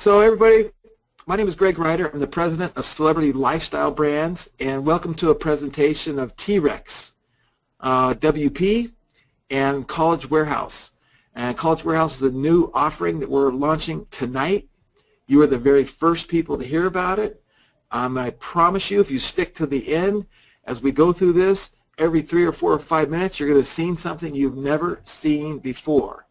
So everybody, my name is Greg Ryder. I'm the president of Celebrity Lifestyle Brands, and welcome to a presentation of TREX, WP, and College Wearhouse. And College Wearhouse is a new offering that we're launching tonight. You are the very first people to hear about it. I promise you, if you stick to the end, as we go through this, every 3 or 4 or 5 minutes, you're going to see something you've never seen before.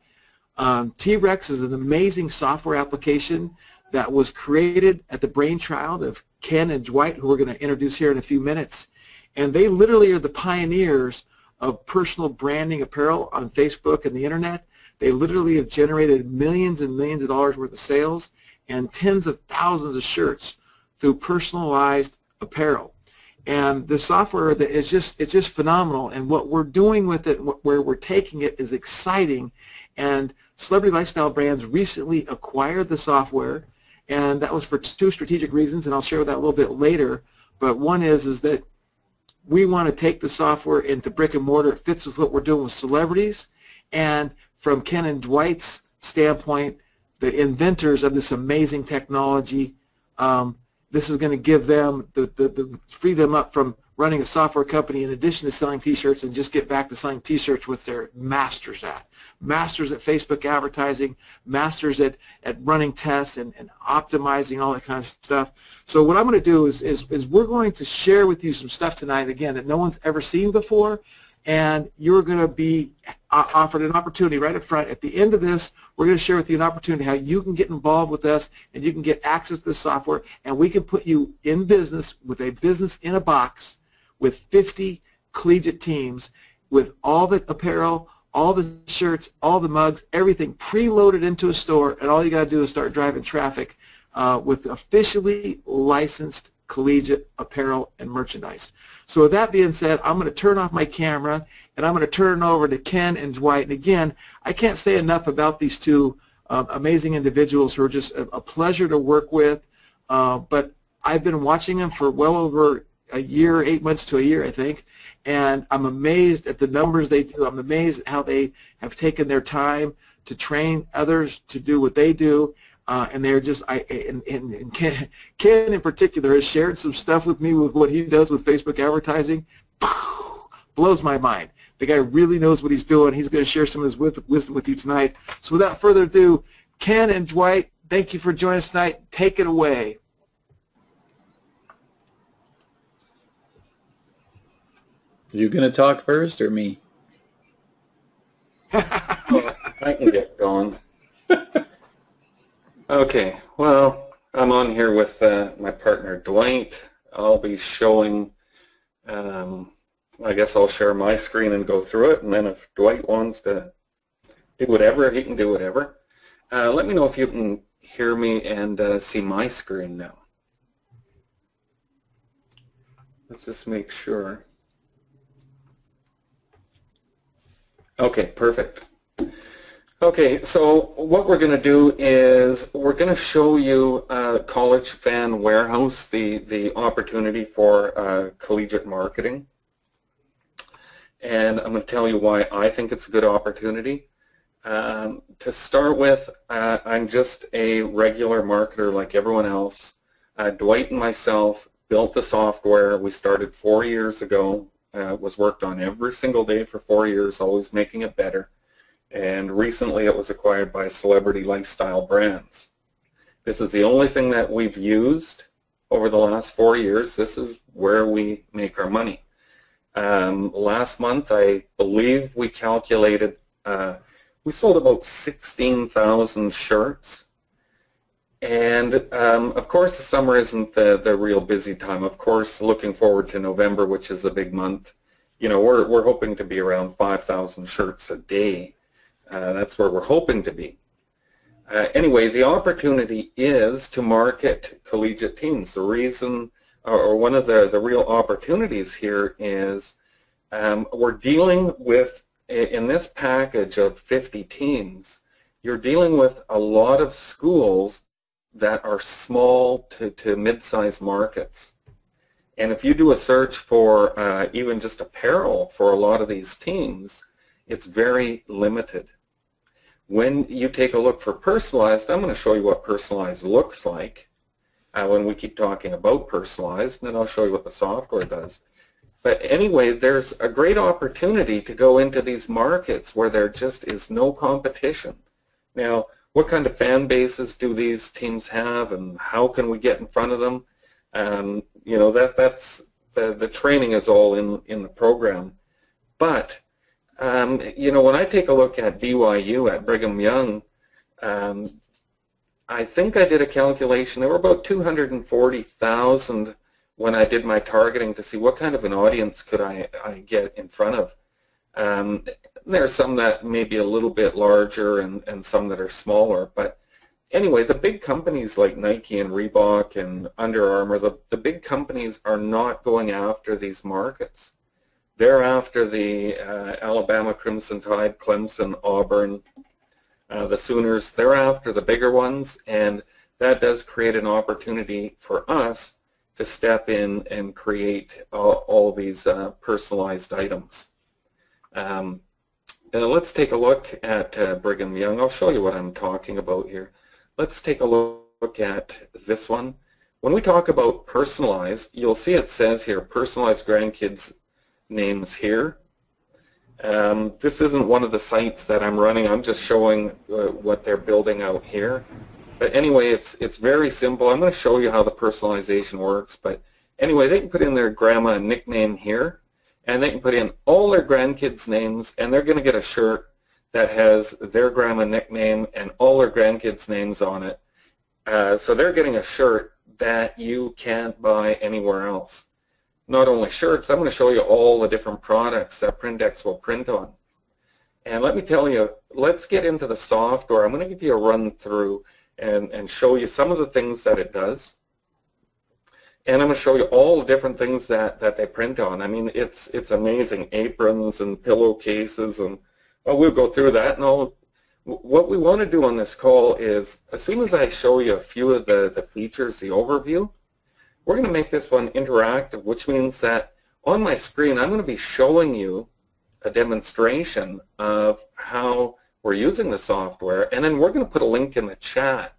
TREX is an amazing software application that was created at the brainchild of Ken and Dwight, who we're going to introduce here in a few minutes. And they literally are the pioneers of personal branding apparel on Facebook and the internet. They literally have generated millions and millions of dollars worth of sales and tens of thousands of shirts through personalized apparel. And the software that is it's just phenomenal, and what we're doing with it, where we're taking it, is exciting. And Celebrity Lifestyle Brands recently acquired the software, and that was for 2 strategic reasons, and I'll share that a little bit later. But one is that we want to take the software into brick and mortar. It fits with what we're doing with celebrities, and from Ken and Dwight's standpoint, the inventors of this amazing technology, this is going to give them free them up from running a software company in addition to selling T-shirts, and just get back to selling T-shirts with their masters at. Masters at Facebook advertising, masters at running tests and optimizing, all that kind of stuff. So what I'm going to do is we're going to share with you some stuff tonight, again, that no one's ever seen before, and you're going to be offered an opportunity right up front. At the end of this, we're going to share with you an opportunity how you can get involved with us and you can get access to the software, and we can put you in business with a business in a box with 50 collegiate teams, with all the apparel, all the shirts, all the mugs, everything preloaded into a store, and all you got to do is start driving traffic with officially licensed collegiate apparel and merchandise. So with that being said, I'm going to turn off my camera and I'm going to turn it over to Ken and Dwight. And again, I can't say enough about these 2 amazing individuals who are just a pleasure to work with. But I've been watching them for well over a year, 8 months to a year, I think, and I'm amazed at the numbers they do. I'm amazed at how they have taken their time to train others to do what they do. And they're just, and Ken in particular has shared some stuff with me with what he does with Facebook advertising. Blows my mind. The guy really knows what he's doing. He's going to share some of his wisdom with you tonight. So without further ado, Ken and Dwight, thank you for joining us tonight. Take it away. You going to talk first or me? I can get going. Okay, well, I'm on here with my partner Dwight. I'll be showing, I guess I'll share my screen and go through it, and then if Dwight wants to do whatever, he can do whatever. Let me know if you can hear me and see my screen now. Let's just make sure. Okay, perfect. Okay, so what we're going to do is we're going to show you College Fan Wearhouse, the opportunity for collegiate marketing. And I'm going to tell you why I think it's a good opportunity. To start with, I'm just a regular marketer like everyone else. Dwight and myself built the software. We started 4 years ago. It was worked on every single day for 4 years, always making it better. And recently it was acquired by Celebrity Lifestyle Brands. This is the only thing that we've used over the last 4 years. This is where we make our money. Last month, I believe we calculated, we sold about 16,000 shirts. And of course the summer isn't the real busy time. Of course, looking forward to November, which is a big month, you know, we're hoping to be around 5,000 shirts a day. That's where we're hoping to be. Anyway, the opportunity is to market collegiate teams. The reason, or one of the real opportunities here is we're dealing with, in this package of 50 teams, you're dealing with a lot of schools that are small to mid-sized markets. And if you do a search for even just apparel for a lot of these teams, it's very limited. When you take a look for personalized, I'm going to show you what personalized looks like when we keep talking about personalized, and then I'll show you what the software does. But anyway, there's a great opportunity to go into these markets where there just is no competition. Now, what kind of fan bases do these teams have, and how can we get in front of them? You know, that's the training is all in the program. But you know, when I take a look at BYU, at Brigham Young, I think I did a calculation. There were about 240,000 when I did my targeting to see what kind of an audience could I get in front of. There are some that may be a little bit larger and some that are smaller. But anyway, the big companies like Nike and Reebok and Under Armour, the big companies are not going after these markets. They're after the Alabama Crimson Tide, Clemson, Auburn, the Sooners. They're after the bigger ones, and that does create an opportunity for us to step in and create all these personalized items. Let's take a look at Brigham Young. I'll show you what I'm talking about here. Let's take a look at this one. When we talk about personalized, you'll see it says here, personalized grandkids names here. This isn't one of the sites that I'm running. I'm just showing what they're building out here. But anyway, it's very simple. I'm going to show you how the personalization works. But anyway, they can put in their grandma nickname here, and they can put in all their grandkids' names, and they're going to get a shirt that has their grandma nickname and all their grandkids' names on it. So they're getting a shirt that you can't buy anywhere else. Not only shirts, I'm going to show you all the different products that Printex will print on. And let me tell you, let's get into the software. I'm going to give you a run through and show you some of the things that it does. And I'm going to show you all the different things that they print on. I mean, it's amazing. Aprons and pillowcases, and we'll go through that. And what we want to do on this call is, as soon as I show you a few of the features, the overview, we're going to make this one interactive, which means that on my screen I'm going to be showing you a demonstration of how we're using the software, and then we're going to put a link in the chat.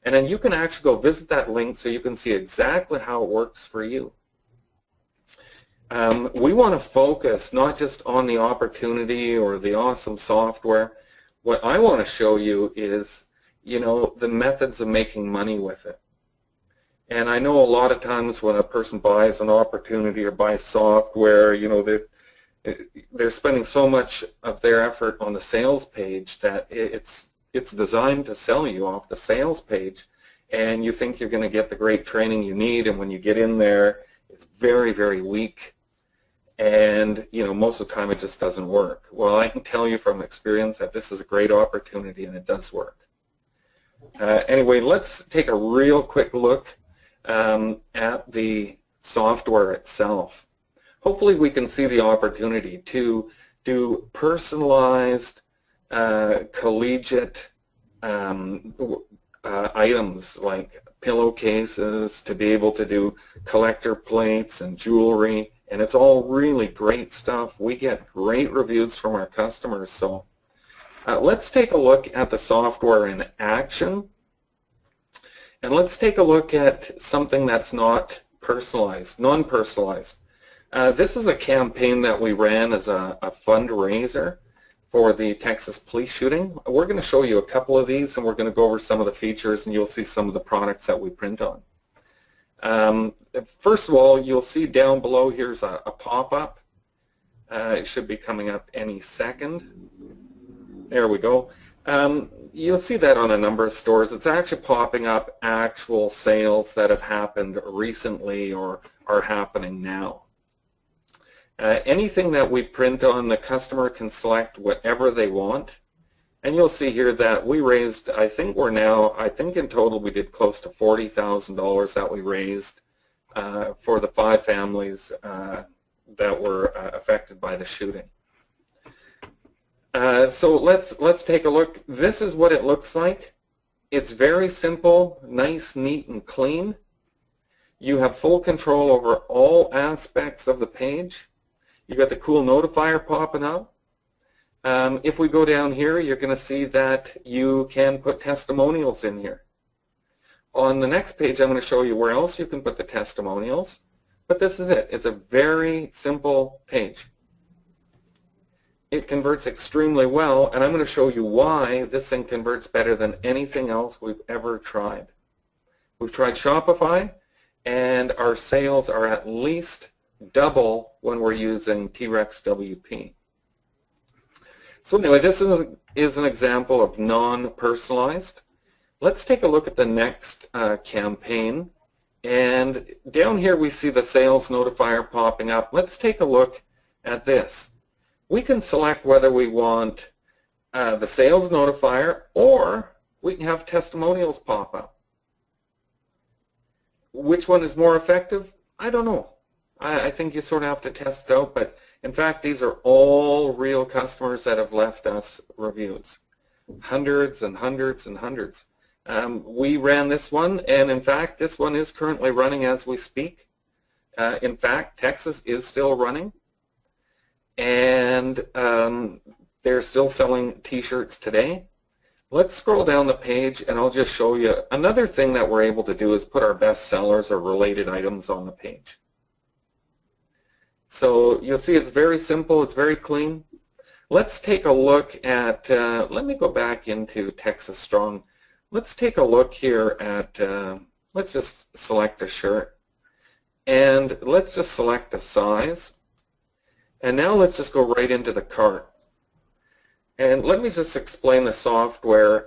And then you can actually go visit that link so you can see exactly how it works for you. We want to focus not just on the opportunity or the awesome software. What I want to show you is, you know, the methods of making money with it. And I know a lot of times when a person buys an opportunity or buys software, you know, they're spending so much of their effort on the sales page that it's designed to sell you off the sales page, and you think you're going to get the great training you need, and when you get in there, it's very, very weak, and you know, most of the time it just doesn't work. Well, I can tell you from experience that this is a great opportunity, and it does work. Anyway, let's take a real quick look at the software itself. Hopefully we can see the opportunity to do personalized collegiate items like pillowcases, to be able to do collector plates and jewelry, and it's all really great stuff. We get great reviews from our customers. So let's take a look at the software in action, and let's take a look at something that's not personalized, non-personalized. This is a campaign that we ran as a fundraiser for the Texas police shooting. We're going to show you a couple of these, and we're going to go over some of the features, and you'll see some of the products that we print on. First of all, you'll see down below here's a pop-up. It should be coming up any second. There we go. You'll see that on a number of stores. It's actually popping up actual sales that have happened recently or are happening now. Anything that we print on, the customer can select whatever they want. And you'll see here that we raised, I think in total we did close to $40,000 that we raised for the 5 families that were affected by the shooting. So let's take a look. This is what it looks like. It's very simple, nice, neat, and clean. You have full control over all aspects of the page. You got the cool notifier popping up. If we go down here, you're going to see that you can put testimonials in here. On the next page, I'm going to show you where else you can put the testimonials. But this is it. It's a very simple page. It converts extremely well, and I'm going to show you why this thing converts better than anything else we've ever tried. We've tried Shopify, and our sales are at least double when we're using TREX WP. So anyway, this is an example of non-personalized. Let's take a look at the next campaign. And down here we see the sales notifier popping up. Let's take a look at this. We can select whether we want the sales notifier, or we can have testimonials pop up. Which one is more effective? I don't know. I think you sort of have to test it out, but in fact these are all real customers that have left us reviews. Hundreds and hundreds and hundreds. We ran this one, and in fact this one is currently running as we speak. In fact, Texas is still running, and they're still selling t-shirts today. Let's scroll down the page, and I'll just show you another thing that we're able to do is put our best sellers or related items on the page. So you'll see it's very simple, it's very clean. Let's take a look at, let me go back into Texas Strong. Let's take a look here at, let's just select a shirt, and let's just select a size, and now let's just go right into the cart. And let me just explain the software.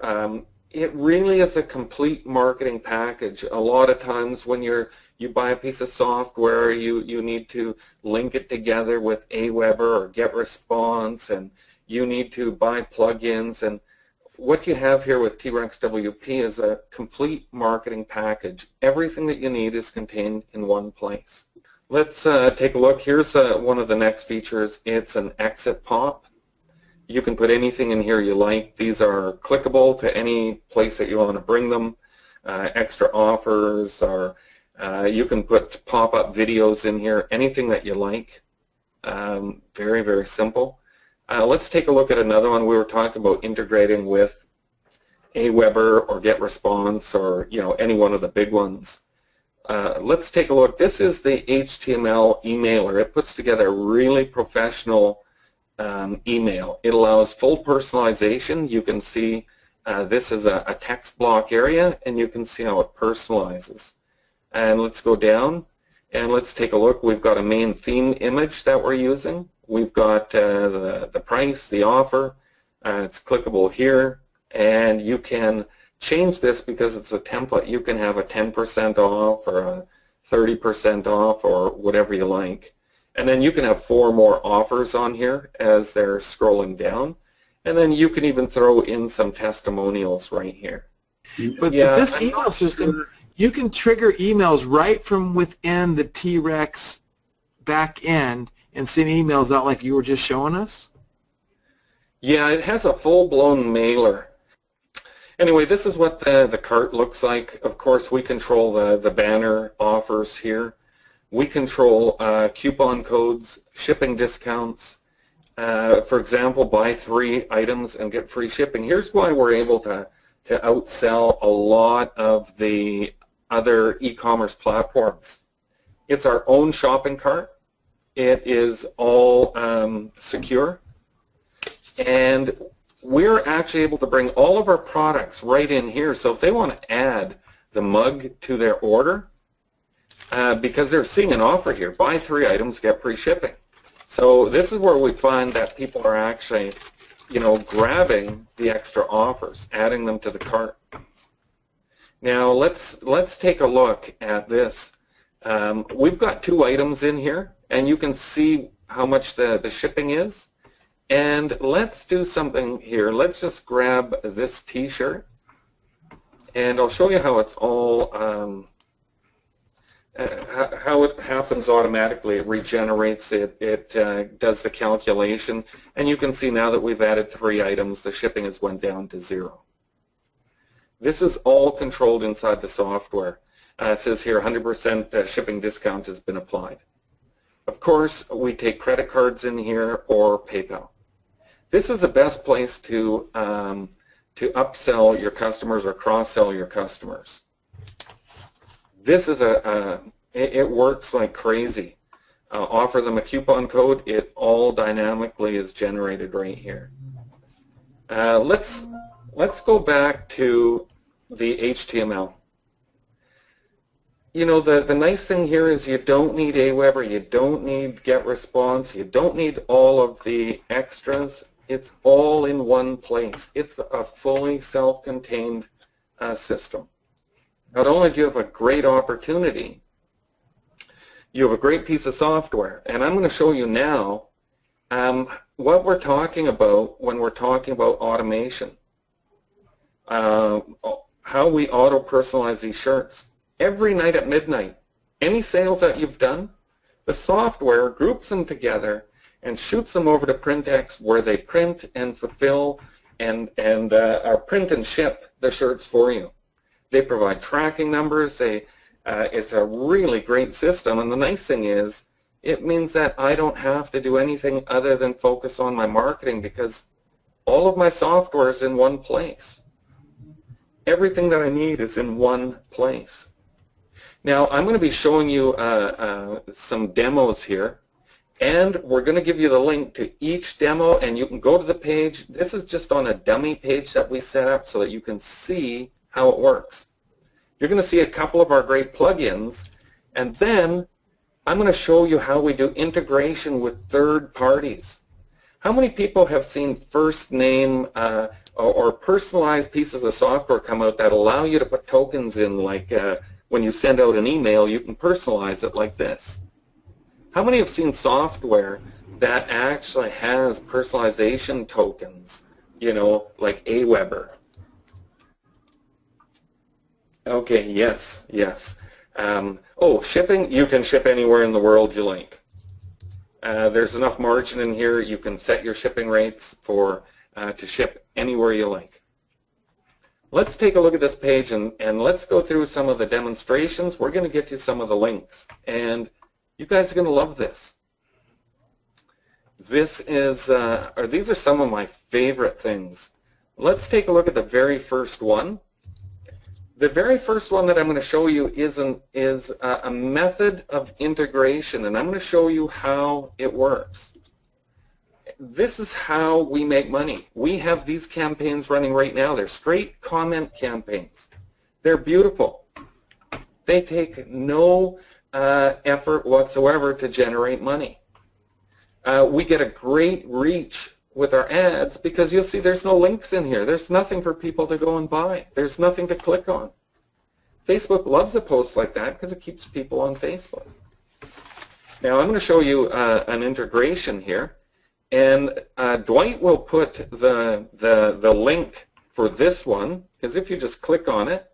It really is a complete marketing package. A lot of times when you buy a piece of software, you need to link it together with Aweber or GetResponse, and you need to buy plugins, and what you have here with TREX WP is a complete marketing package. Everything that you need is contained in one place. Let's take a look. Here's one of the next features. It's an exit pop. You can put anything in here you like. These are clickable to any place that you want to bring them. Extra offers, or you can put pop-up videos in here, anything that you like. Very, very simple. Let's take a look at another one. We were talking about integrating with Aweber or GetResponse, or any one of the big ones. Let's take a look. This is the HTML emailer. It puts together a really professional email. It allows full personalization. You can see this is a text block area, and you can see how it personalizes. And let's go down and let's take a look. We've got a main theme image that we're using. We've got the price, the offer. It's clickable here, and you can change this because it's a template. You can have a 10% off or a 30% off or whatever you like. And then you can have 4 more offers on here as they're scrolling down. And then you can even throw in some testimonials right here. But this email system, you can trigger emails right from within the TREX back end and send emails out like you were just showing us? Yeah, it has a full-blown mailer. Anyway, this is what the cart looks like. Of course, we control the banner offers here. We control coupon codes, shipping discounts. For example, buy 3 items and get free shipping. Here's why we're able to outsell a lot of the other e-commerce platforms. It's our own shopping cart. It is all secure. And we're actually able to bring all of our products right in here. So if they want to add the mug to their order, because they're seeing an offer here, buy 3 items, get free shipping. So this is where we find that people are actually, grabbing the extra offers, adding them to the cart. Now let's take a look at this. We've got 2 items in here, and you can see how much the shipping is. And let's do something here. Let's just grab this t-shirt, and I'll show you how it's all how it happens automatically. It regenerates it. It does the calculation, and you can see now that we've added 3 items, the shipping has went down to 0. This is all controlled inside the software. It says here 100% shipping discount has been applied. Of course, we take credit cards in here or PayPal. this is the best place to upsell your customers or cross-sell your customers. This is it works like crazy. Offer them a coupon code. It all dynamically is generated right here. Let's go back to the HTML. You know, the nice thing here is you don't need Aweber, you don't need GetResponse, you don't need all of the extras. It's all in one place. It's a fully self-contained system. Not only do you have a great opportunity, you have a great piece of software. And I'm going to show you now what we're talking about when we're talking about automation. How we auto-personalize these shirts. Every night at midnight, any sales that you've done, the software groups them together and shoots them over to TREX, where they print and fulfill and print and ship the shirts for you. They provide tracking numbers. It's a really great system, and the nice thing is it means that I don't have to do anything other than focus on my marketing, because all of my software is in one place. Everything that I need is in one place. Now, I'm going to be showing you some demos here, and we're going to give you the link to each demo, and you can go to the page. This is just on a dummy page that we set up so that you can see how it works. You're going to see a couple of our great plugins, and then I'm going to show you how we do integration with third parties. How many people have seen first name or personalized pieces of software come out that allow you to put tokens in, like when you send out an email, you can personalize it like this? How many have seen software that actually has personalization tokens, you know, like Aweber? Okay, yes, yes. Oh, shipping, you can ship anywhere in the world you like. There's enough margin in here. You can set your shipping rates for to ship anywhere you like. Let's take a look at this page, and let's go through some of the demonstrations. We're going to get you some of the links, and you guys are going to love this. This is, these are some of my favorite things. Let's take a look at the very first one. The very first one that I'm going to show you is a method of integration, and I'm going to show you how it works. This is how we make money. We have these campaigns running right now. They're straight comment campaigns. They're beautiful. They take no effort whatsoever to generate money. We get a great reach with our ads because you'll see there's no links in here. There's nothing for people to go and buy. There's nothing to click on. Facebook loves a post like that because it keeps people on Facebook. Now I'm going to show you an integration here. And Dwight will put the link for this one, because if you just click on it,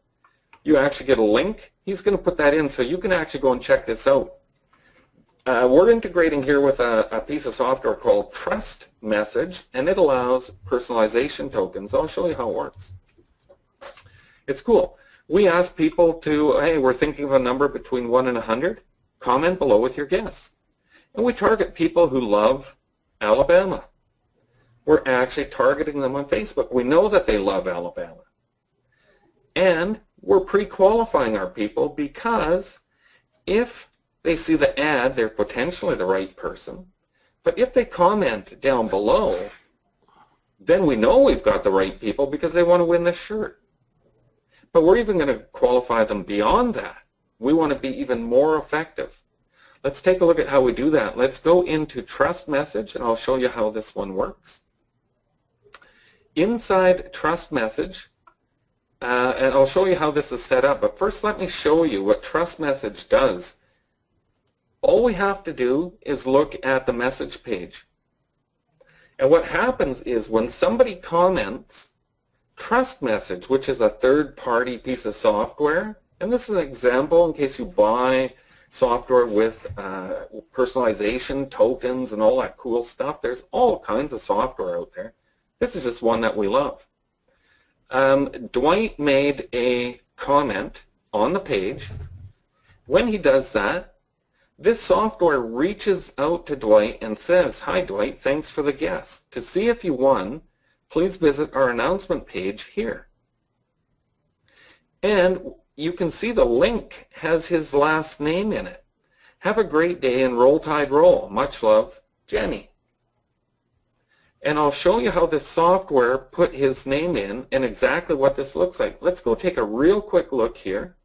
you actually get a link. He's going to put that in so you can actually go and check this out. We're integrating here with a piece of software called Trust Message, and it allows personalization tokens. I'll show you how it works. It's cool. We ask people to, hey, we're thinking of a number between 1 and 100. Comment below with your guess. And we target people who love Alabama. We're actually targeting them on Facebook. We know that they love Alabama. And we're pre-qualifying our people, because if they see the ad, they're potentially the right person. But if they comment down below, then we know we've got the right people because they want to win this shirt. But we're even going to qualify them beyond that. We want to be even more effective. Let's take a look at how we do that. Let's go into Trust Message, and I'll show you how this one works. Inside Trust Message, and I'll show you how this is set up, but first let me show you what Trust Message does. All we have to do is look at the message page. And what happens is when somebody comments, Trust Message, which is a third-party piece of software, and this is an example in case you buy software with personalization tokens and all that cool stuff. There's all kinds of software out there. This is just one that we love. Dwight made a comment on the page. When he does that, this software reaches out to Dwight and says, "Hi Dwight, thanks for the guest. To see if you won, please visit our announcement page here." And you can see the link has his last name in it. "Have a great day and roll tide roll. Much love, Jenny." And I'll show you how this software put his name in and exactly what this looks like. Let's go take a real quick look here.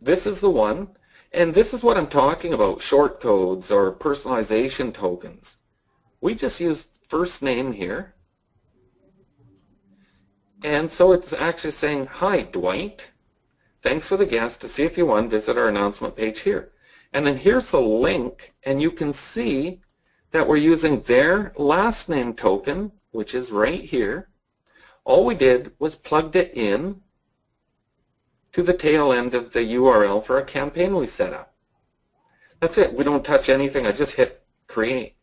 This is the one, and this is what I'm talking about, short codes or personalization tokens. We just used first name here. And so it's actually saying, "Hi Dwight, thanks for the guest. To see if you won, visit our announcement page here." And then here's the link, and you can see that we're using their last name token, which is right here. All we did was plugged it in to the tail end of the URL for a campaign we set up. That's it. We don't touch anything. I just hit create.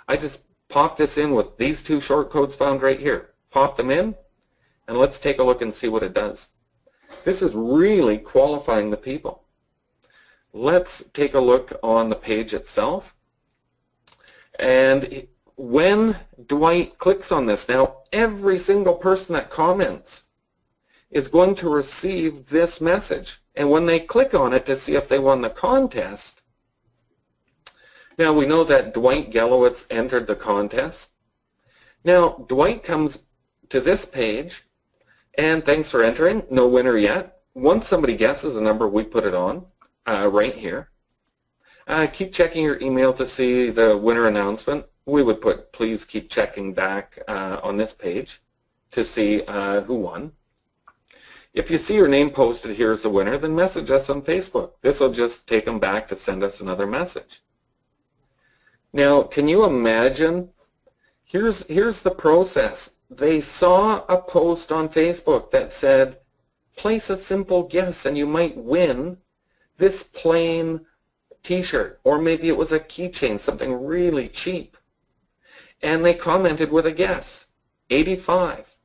I just pop this in with these two short codes found right here. Pop them in, and let's take a look and see what it does. This is really qualifying the people. Let's take a look on the page itself. And when Dwight clicks on this, now every single person that comments is going to receive this message. And when they click on it to see if they won the contest, now we know that Dwight Gelowitz entered the contest. Now Dwight comes to this page, and thanks for entering, no winner yet. Once somebody guesses a number, we put it on right here. Keep checking your email to see the winner announcement. We would put, please keep checking back on this page to see who won. If you see your name posted here as a winner, then message us on Facebook. This will just take them back to send us another message. Now, can you imagine? Here's the process. They saw a post on Facebook that said, place a simple guess and you might win this plain t-shirt, or maybe it was a keychain, something really cheap. And they commented with a guess, 85.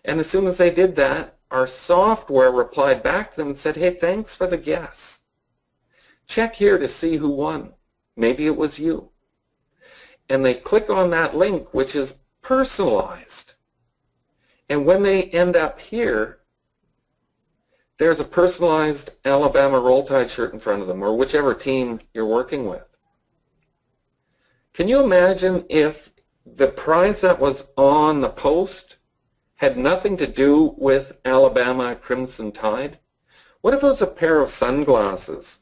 And as soon as they did that, our software replied back to them and said, "Hey, thanks for the guess. Check here to see who won. Maybe it was you." And they click on that link, which is personalized. And when they end up here, there's a personalized Alabama Roll Tide shirt in front of them, or whichever team you're working with. Can you imagine if the prize that was on the post had nothing to do with Alabama Crimson Tide? What if it was a pair of sunglasses?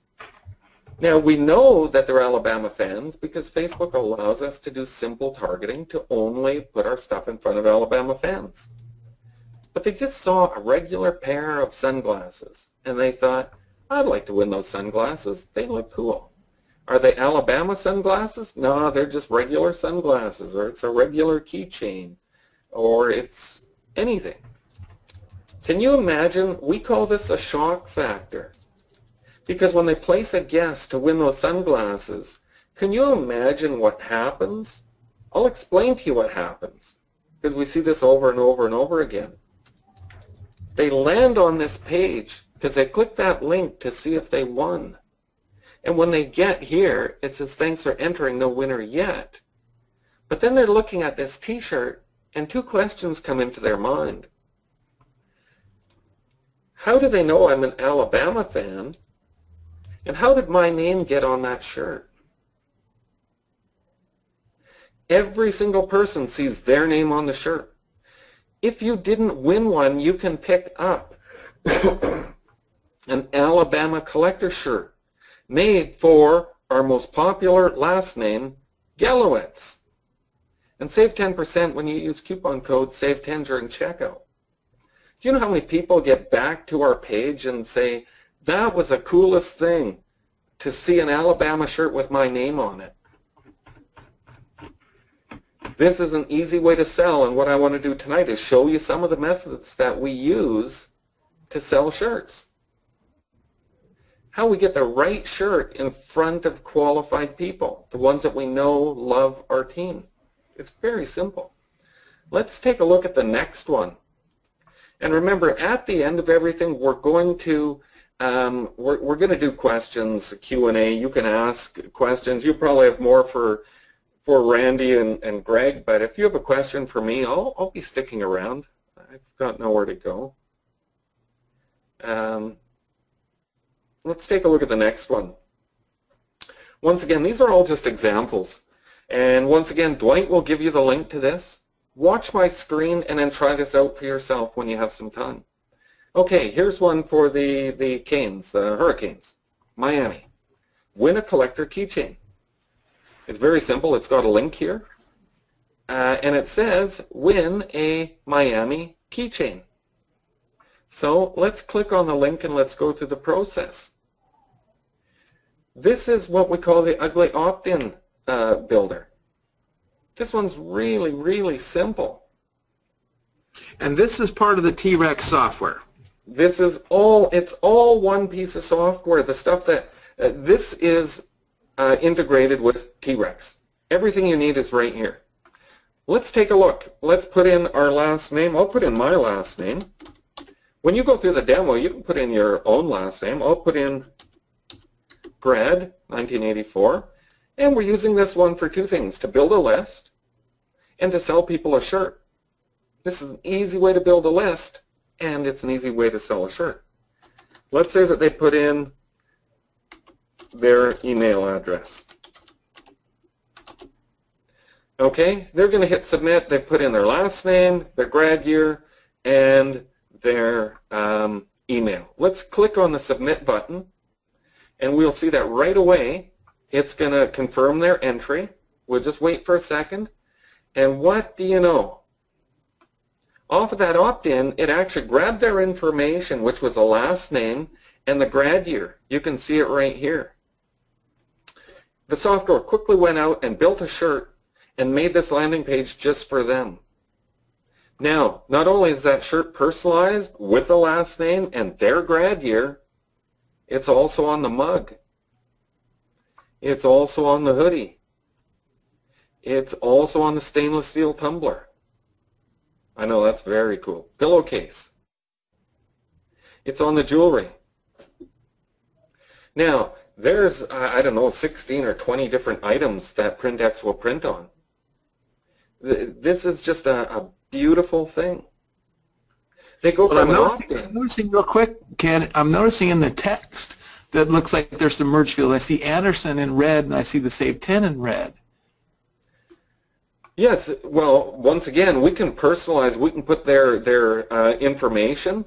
Now, we know that they're Alabama fans because Facebook allows us to do simple targeting to only put our stuff in front of Alabama fans. But they just saw a regular pair of sunglasses, and they thought, I'd like to win those sunglasses. They look cool. Are they Alabama sunglasses? No, they're just regular sunglasses, or it's a regular keychain, or it's anything. Can you imagine? We call this a shock factor. Because when they place a guess to win those sunglasses, can you imagine what happens? I'll explain to you what happens, because we see this over and over and over again. They land on this page because they click that link to see if they won. And when they get here, it says, "Thanks for entering, no winner yet." But then they're looking at this t-shirt, and two questions come into their mind. How do they know I'm an Alabama fan? And how did my name get on that shirt? Every single person sees their name on the shirt. If you didn't win one, you can pick up an Alabama collector shirt made for our most popular last name, Gelowitz. And save 10% when you use coupon code SAVE10 during checkout. Do you know how many people get back to our page and say, that was the coolest thing to see an Alabama shirt with my name on it? This is an easy way to sell, and what I want to do tonight is show you some of the methods that we use to sell shirts. How we get the right shirt in front of qualified people, the ones that we know love our team. It's very simple. Let's take a look at the next one. And remember, at the end of everything, we're going to we're going to do questions, Q&A. You can ask questions. You probably have more for Randy and Greg, but if you have a question for me, I'll be sticking around. I've got nowhere to go. Let's take a look at the next one. Once again, these are all just examples. And once again, Dwight will give you the link to this. Watch my screen and then try this out for yourself when you have some time. Okay, here's one for the Canes, Hurricanes, Miami. Win a collector keychain. It's very simple. It's got a link here. And it says, win a Miami keychain. So let's click on the link and let's go through the process. This is what we call the ugly opt-in builder. This one's really, really simple. And this is part of the TREX software. This is all, it's all one piece of software. The stuff that, this is integrated with TREX. Everything you need is right here. Let's take a look. Let's put in our last name. I'll put in my last name. When you go through the demo, you can put in your own last name. I'll put in grad 1984. And we're using this one for two things, to build a list and to sell people a shirt. This is an easy way to build a list, and it's an easy way to sell a shirt. Let's say that they put in their email address. Okay, they're going to hit submit. They put in their last name, their grad year, and their email. Let's click on the submit button, and we'll see that right away it's going to confirm their entry. We'll just wait for a second. And what do you know? Off of that opt-in, it actually grabbed their information, which was a last name and the grad year. You can see it right here. The software quickly went out and built a shirt and made this landing page just for them. Now, not only is that shirt personalized with the last name and their grad year, it's also on the mug. It's also on the hoodie. It's also on the stainless steel tumbler. I know, that's very cool. Pillowcase. It's on the jewelry. Now, there's, I don't know, 16 or 20 different items that PrintX will print on. This is just a beautiful thing. They go from an opt-in. I'm noticing real quick, Ken, I'm noticing in the text that looks like there's some merge field. I see Anderson in red, and I see the Save 10 in red. Yes, well, once again, we can personalize, we can put their information.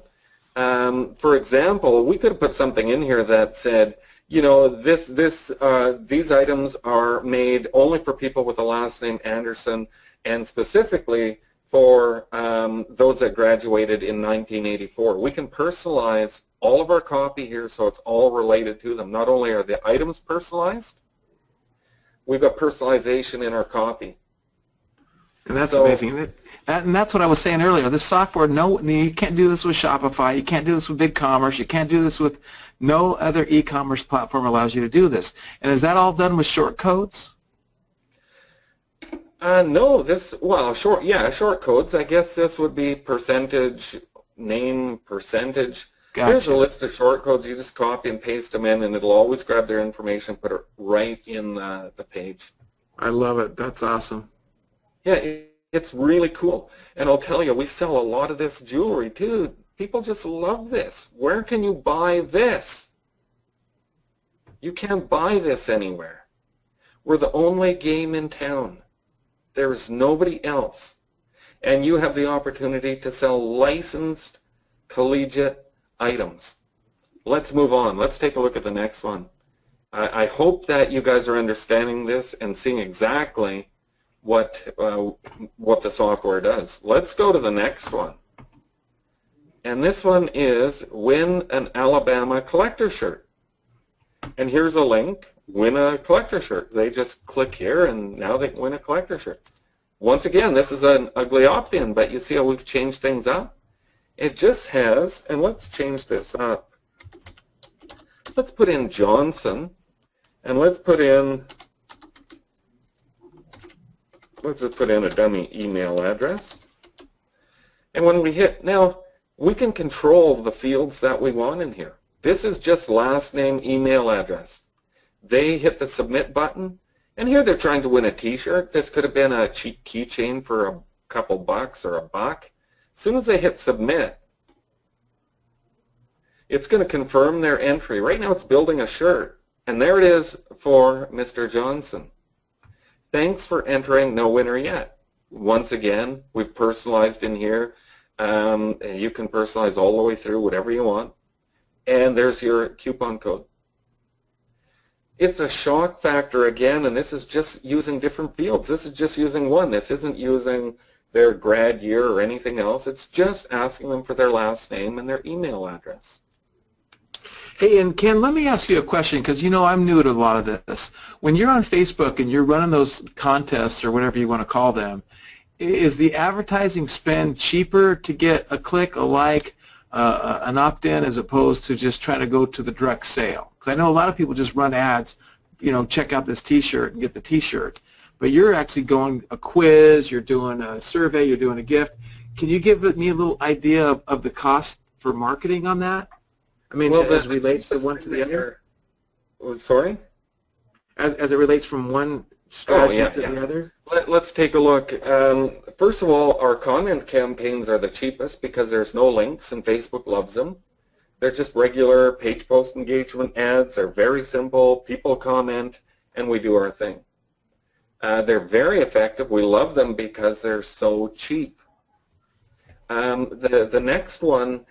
For example, we could have put something in here that said, you know, these items are made only for people with the last name Anderson, and specifically for those that graduated in 1984. We can personalize all of our copy here so it's all related to them. Not only are the items personalized, we've got personalization in our copy. And that's amazing. And that's what I was saying earlier. This software, you can't do this with Shopify. You can't do this with BigCommerce. You can't do this with no other e-commerce platform allows you to do this. And is that all done with short codes? No, short codes. I guess this would be percentage, name, percentage. Gotcha. Here's a list of short codes. You just copy and paste them in, and it'll always grab their information, put it right in the page. I love it. That's awesome. Yeah, it's really cool. And I'll tell you, we sell a lot of this jewelry, too. People just love this. Where can you buy this? You can't buy this anywhere. We're the only game in town. There's nobody else. And you have the opportunity to sell licensed collegiate items. Let's move on. Let's take a look at the next one. I hope that you guys are understanding this and seeing exactly what the software does. Let's go to the next one. And this one is win an Alabama collector shirt. And here's a link, win a collector shirt. They just click here and now they can win a collector shirt. Once again, this is an ugly opt-in, but you see how we've changed things up? It just has, and let's change this up. Let's put in Johnson, and let's just put in a dummy email address. And when we hit, now we can control the fields that we want in here. This is just last name, email address. They hit the submit button, and here they're trying to win a t-shirt. This could have been a cheap keychain for a couple bucks or a buck. As soon as they hit submit, it's going to confirm their entry. Right now it's building a shirt, and there it is for Mr. Johnson. Thanks for entering, no winner yet. Once again, we've personalized in here. You can personalize all the way through, whatever you want. And there's your coupon code. It's a shock factor again, and this is just using different fields. This is just using one. This isn't using their grad year or anything else. It's just asking them for their last name and their email address. Hey, and Ken, let me ask you a question, because you know I'm new to a lot of this. When you're on Facebook and you're running those contests or whatever you want to call them, is the advertising spend cheaper to get a click, a like, an opt-in, as opposed to just trying to go to the direct sale? Because I know a lot of people just run ads, you know, check out this T-shirt and get the T-shirt. But you're actually going a quiz, you're doing a survey, you're doing a gift. Can you give me a little idea of the cost for marketing on that? I mean, well, as it relates to one to the other? Sorry? As it relates from one strategy to the other? Let's take a look. First of all, our content campaigns are the cheapest because there's no links, and Facebook loves them. They're just regular page post engagement ads. They're very simple. People comment, and we do our thing. They're very effective. We love them because they're so cheap. The next one,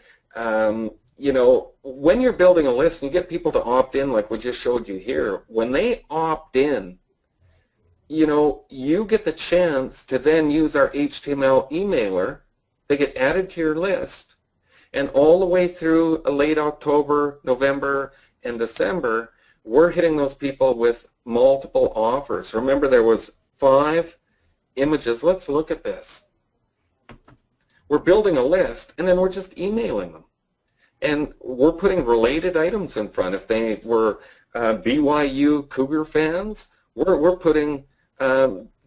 you know, when you're building a list and you get people to opt in like we just showed you here, when they opt in, you know, you get the chance to then use our HTML emailer. They get added to your list, and all the way through late October, November, and December, we're hitting those people with multiple offers. Remember, there was 5 images. Let's look at this. We're building a list, and then we're just emailing them. And we're putting related items in front. If they were BYU Cougar fans, we're putting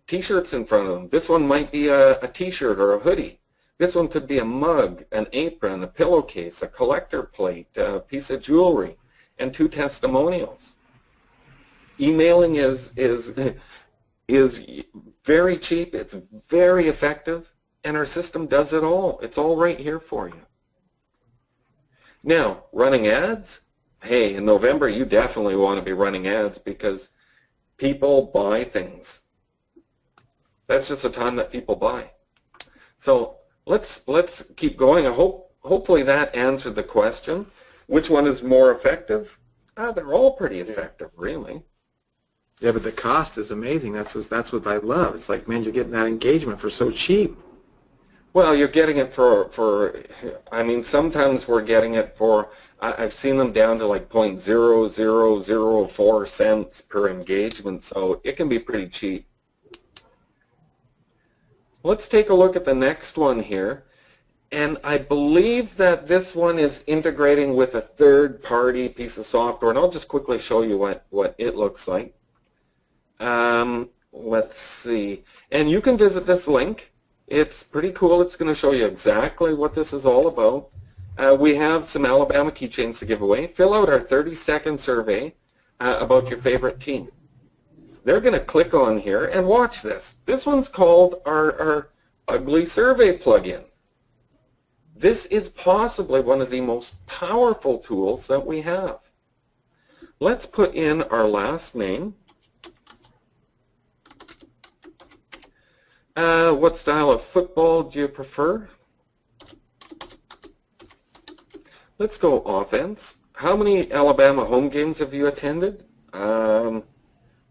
T-shirts in front of them. This one might be a T-shirt or a hoodie. This one could be a mug, an apron, a pillowcase, a collector plate, a piece of jewelry, and 2 testimonials. Emailing is very cheap. It's very effective, and our system does it all. It's all right here for you. Now, running ads, hey, in November you definitely want to be running ads because people buy things. That's just the time that people buy. So let's keep going. Hopefully that answered the question. Which one is more effective? They're all pretty effective, really. Yeah, but the cost is amazing. That's what I love. It's like, man, you're getting that engagement for so cheap. Well, you're getting it for I mean, sometimes we're getting it for, I've seen them down to like 0.0004 cents per engagement, so it can be pretty cheap. Let's take a look at the next one here. And I believe that this one is integrating with a third-party piece of software, and I'll just quickly show you what it looks like. Let's see. And you can visit this link. It's pretty cool. It's going to show you exactly what this is all about. We have some Alabama keychains to give away. Fill out our 30-second survey about your favorite team. They're going to click on here and watch this. This one's called our Ugly Survey plugin. This is possibly one of the most powerful tools that we have. Let's put in our last name. What style of football do you prefer? Let's go offense. How many Alabama home games have you attended? Well,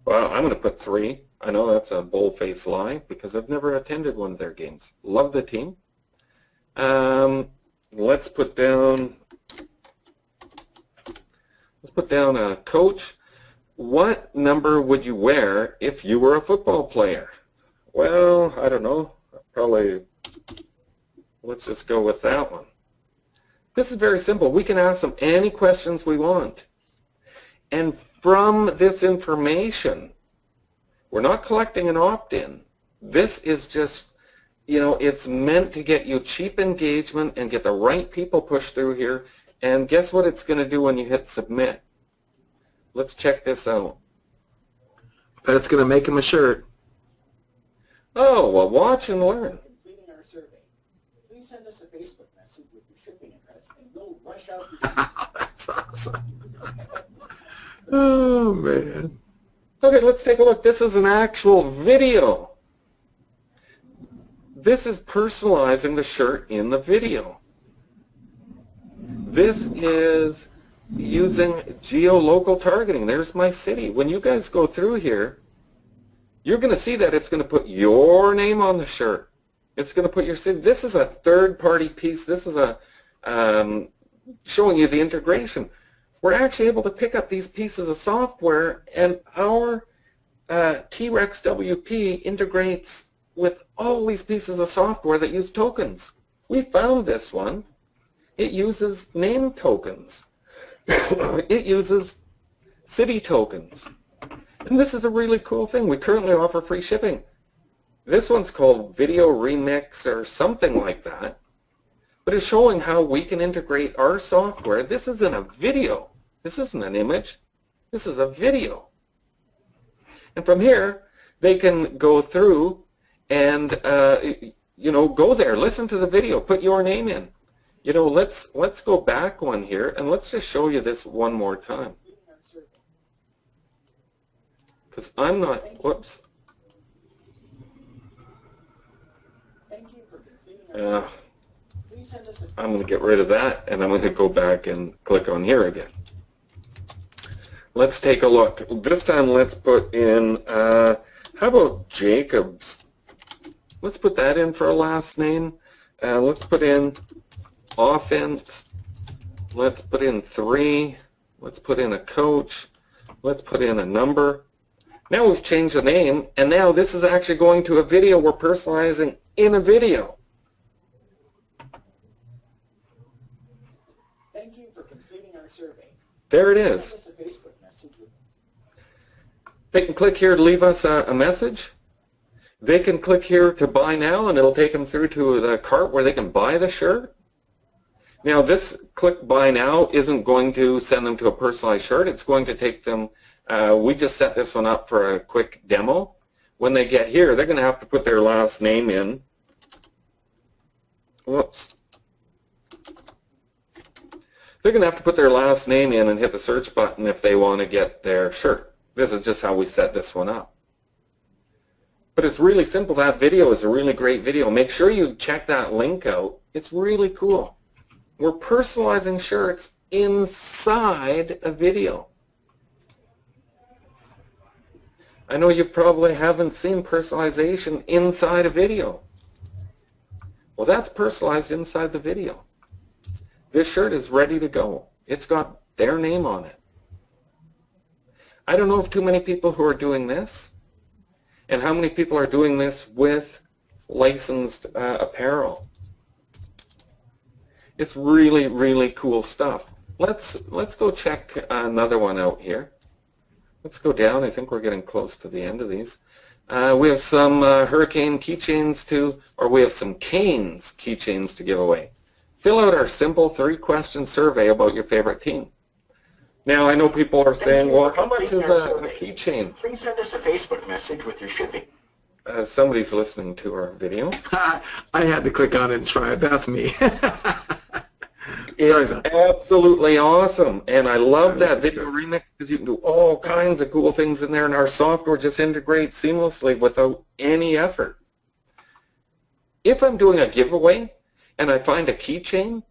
I'm going to put 3. I know that's a bold-faced lie because I've never attended one of their games. Love the team. Let's put down a coach. What number would you wear if you were a football player? Well, I don't know. Probably, let's just go with that one. This is very simple. We can ask them any questions we want. And from this information, we're not collecting an opt-in. This is just, you know, it's meant to get you cheap engagement and get the right people pushed through here And guess what it's going to do when you hit submit? Let's check this out. But it's going to make him a shirt. Oh, well, watch and learn. Completing our survey. Please send us a Facebook message with your shipping address and we'll rush out to That's awesome. Oh, man. Okay, let's take a look. This is an actual video. This is personalizing the shirt in the video. This is using geolocal targeting. There's my city. When you guys go through here, you're going to see that it's going to put your name on the shirt. It's going to put your city. This is a third-party piece. This is a showing you the integration. We're actually able to pick up these pieces of software, and our TREX WP integrates with all these pieces of software that use tokens. We found this one. It uses name tokens. It uses city tokens. And this is a really cool thing. We currently offer free shipping. This one's called Video Remix or something like that. But it's showing how we can integrate our software. This isn't a video. This isn't an image. This is a video. And from here, they can go through and go there, listen to the video, put your name in. Let's go back one here and let's just show you this one more time. Because I'm not, whoops. I'm going to get rid of that and I'm going to go back and click on here again. Let's take a look. This time let's put in, how about Jacobs? Let's put that in for a last name. Let's put in offense. Let's put in 3. Let's put in a coach. Let's put in a number. Now we've changed the name, and now this is actually going to a video. We're personalizing in a video. Thank you for completing our survey. There it is. Send us a Facebook message with They can click here to leave us a message. They can click here to buy now, and it'll take them through to the cart where they can buy the shirt. Now this click buy now isn't going to send them to a personalized shirt. It's going to take them, we just set this one up for a quick demo. When they get here, they're going to have to put their last name in. Whoops. They're going to have to put their last name in and hit the search button if they want to get their shirt. This is just how we set this one up. But it's really simple. That video is a really great video. Make sure you check that link out. It's really cool. We're personalizing shirts inside a video. I know you probably haven't seen personalization inside a video. Well, that's personalized inside the video. This shirt is ready to go. It's got their name on it. I don't know of too many people who are doing this, and how many people are doing this with licensed apparel. It's really, really cool stuff. Let's go check another one out here. Let's go down. I think we're getting close to the end of these. We have some hurricane keychains we have some canes keychains to give away. Fill out our simple 3-question survey about your favorite team. Now, I know people are saying, well, how much is a keychain? Please send us a Facebook message with your shipping. Somebody's listening to our video. I had to click on it and try it. That's me. It's absolutely awesome, and I love that video remix because you can do all kinds of cool things in there, and our software just integrates seamlessly without any effort. If I'm doing a giveaway and I find a keychain,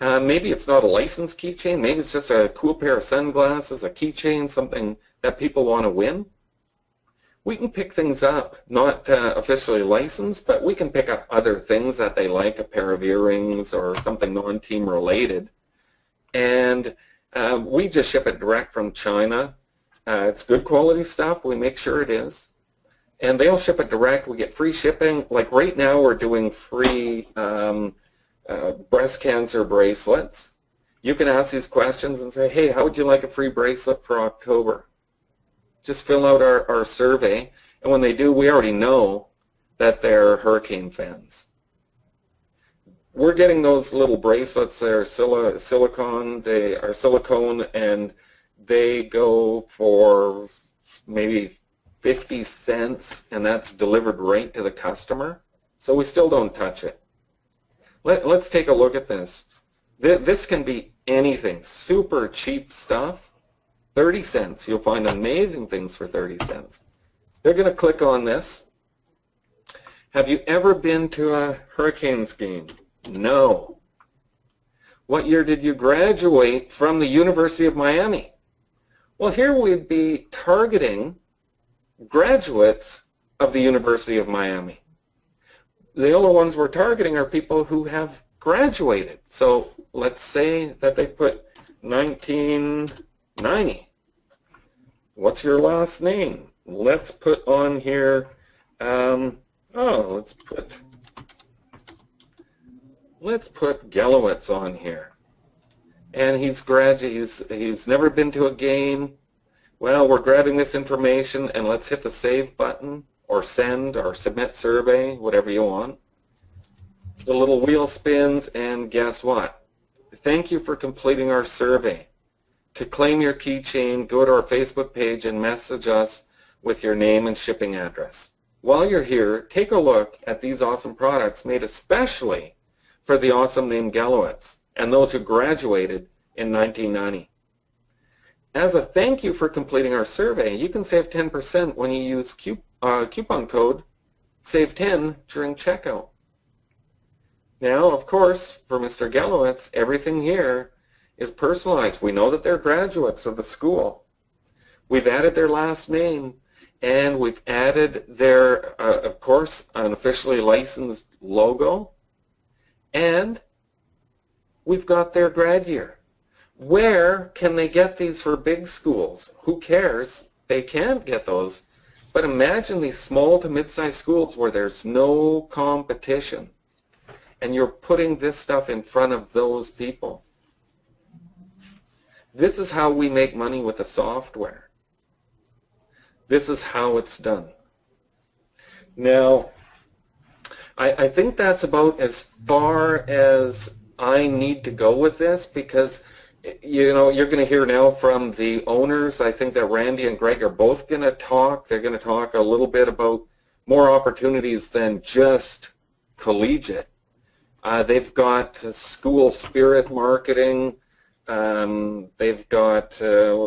maybe it's not a licensed keychain, maybe it's just a cool pair of sunglasses, a keychain, something that people want to win, we can pick things up, not officially licensed, but we can pick up other things that they like, a pair of earrings or something non-team related. And we just ship it direct from China. It's good quality stuff. We make sure it is. And they'll ship it direct. We get free shipping. Like right now we're doing free breast cancer bracelets. You can ask these questions and say, hey, how would you like a free bracelet for October? Just fill out our survey, and when they do, we already know that they're hurricane fans. we're getting those little bracelets. They're silicone. They are silicone, and they go for maybe 50 cents, and that's delivered right to the customer. So we still don't touch it. Let's take a look at this. This can be anything. Super cheap stuff. 30 cents. You'll find amazing things for 30 cents. They're going to click on this. Have you ever been to a Hurricanes game? No. What year did you graduate from the University of Miami? Well, here we'd be targeting graduates of the University of Miami. The only ones we're targeting are people who have graduated. So let's say that they put 1990. What's your last name? Let's put on here, let's put Gallowitz on here. And he's never been to a game. Well, we're grabbing this information, and let's hit the save button, or send, or submit survey, whatever you want. The little wheel spins, and guess what? Thank you for completing our survey. To claim your keychain, go to our Facebook page and message us with your name and shipping address. While you're here, take a look at these awesome products made especially for the awesome name Gallowitz and those who graduated in 1990. As a thank you for completing our survey, you can save 10% when you use coupon code SAVE10 during checkout. Now, of course, for Mr. Gallowitz, everything here is personalized. We know that they're graduates of the school. We've added their last name, and we've added their, of course, an officially licensed logo, and we've got their grad year. Where can they get these for big schools? Who cares? They can't get those. But imagine these small to mid-sized schools where there's no competition, and you're putting this stuff in front of those people. This is how we make money with the software. This is how it's done. Now, I think that's about as far as I need to go with this, because you know, you're going to hear now from the owners. I think that Randy and Greg are both going to talk. They're going to talk a little bit about more opportunities than just collegiate. They've got school spirit marketing. They've got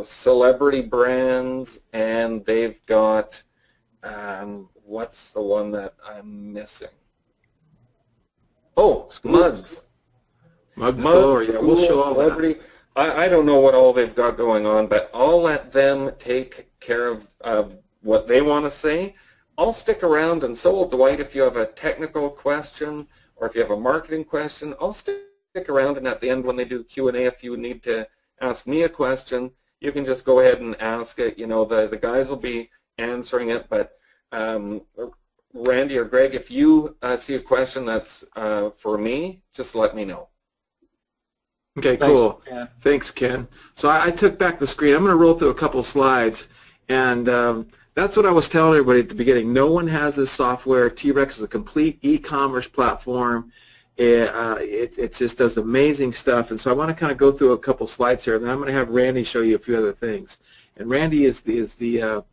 celebrity brands, and they've got, what's the one that I'm missing? Oh, mugs. Mugs galore, yeah, we'll show all celebrity. that. I don't know what all they've got going on, but I'll let them take care of what they want to say. I'll stick around, and so will Dwight. If you have a technical question or if you have a marketing question, I'll stick around, and at the end when they do Q&A, if you need to ask me a question, you can just go ahead and ask it. You know, the guys will be answering it, but Randy or Greg, if you see a question that's for me, just let me know. Okay, cool. Thanks, Ken. So I took back the screen. I'm going to roll through a couple slides, and that's what I was telling everybody at the beginning. No one has this software. TREX is a complete e-commerce platform. It just does amazing stuff, and so I want to kind of go through a couple slides here, and then I'm going to have Randy show you a few other things. And Randy is the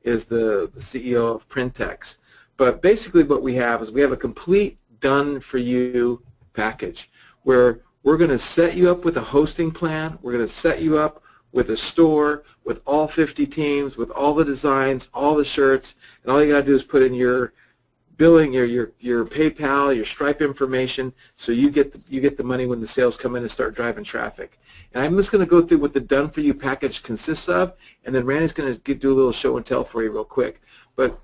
CEO of Printex. But basically what we have is we have a complete done-for-you package where we're going to set you up with a hosting plan. We're going to set you up with a store with all 50 teams, with all the designs, all the shirts, and all you got to do is put in your billing, your PayPal, your Stripe information, so you get the money when the sales come in and start driving traffic. And I'm just going to go through what the done-for-you package consists of, and then Randy's going to do a little show and tell for you real quick. But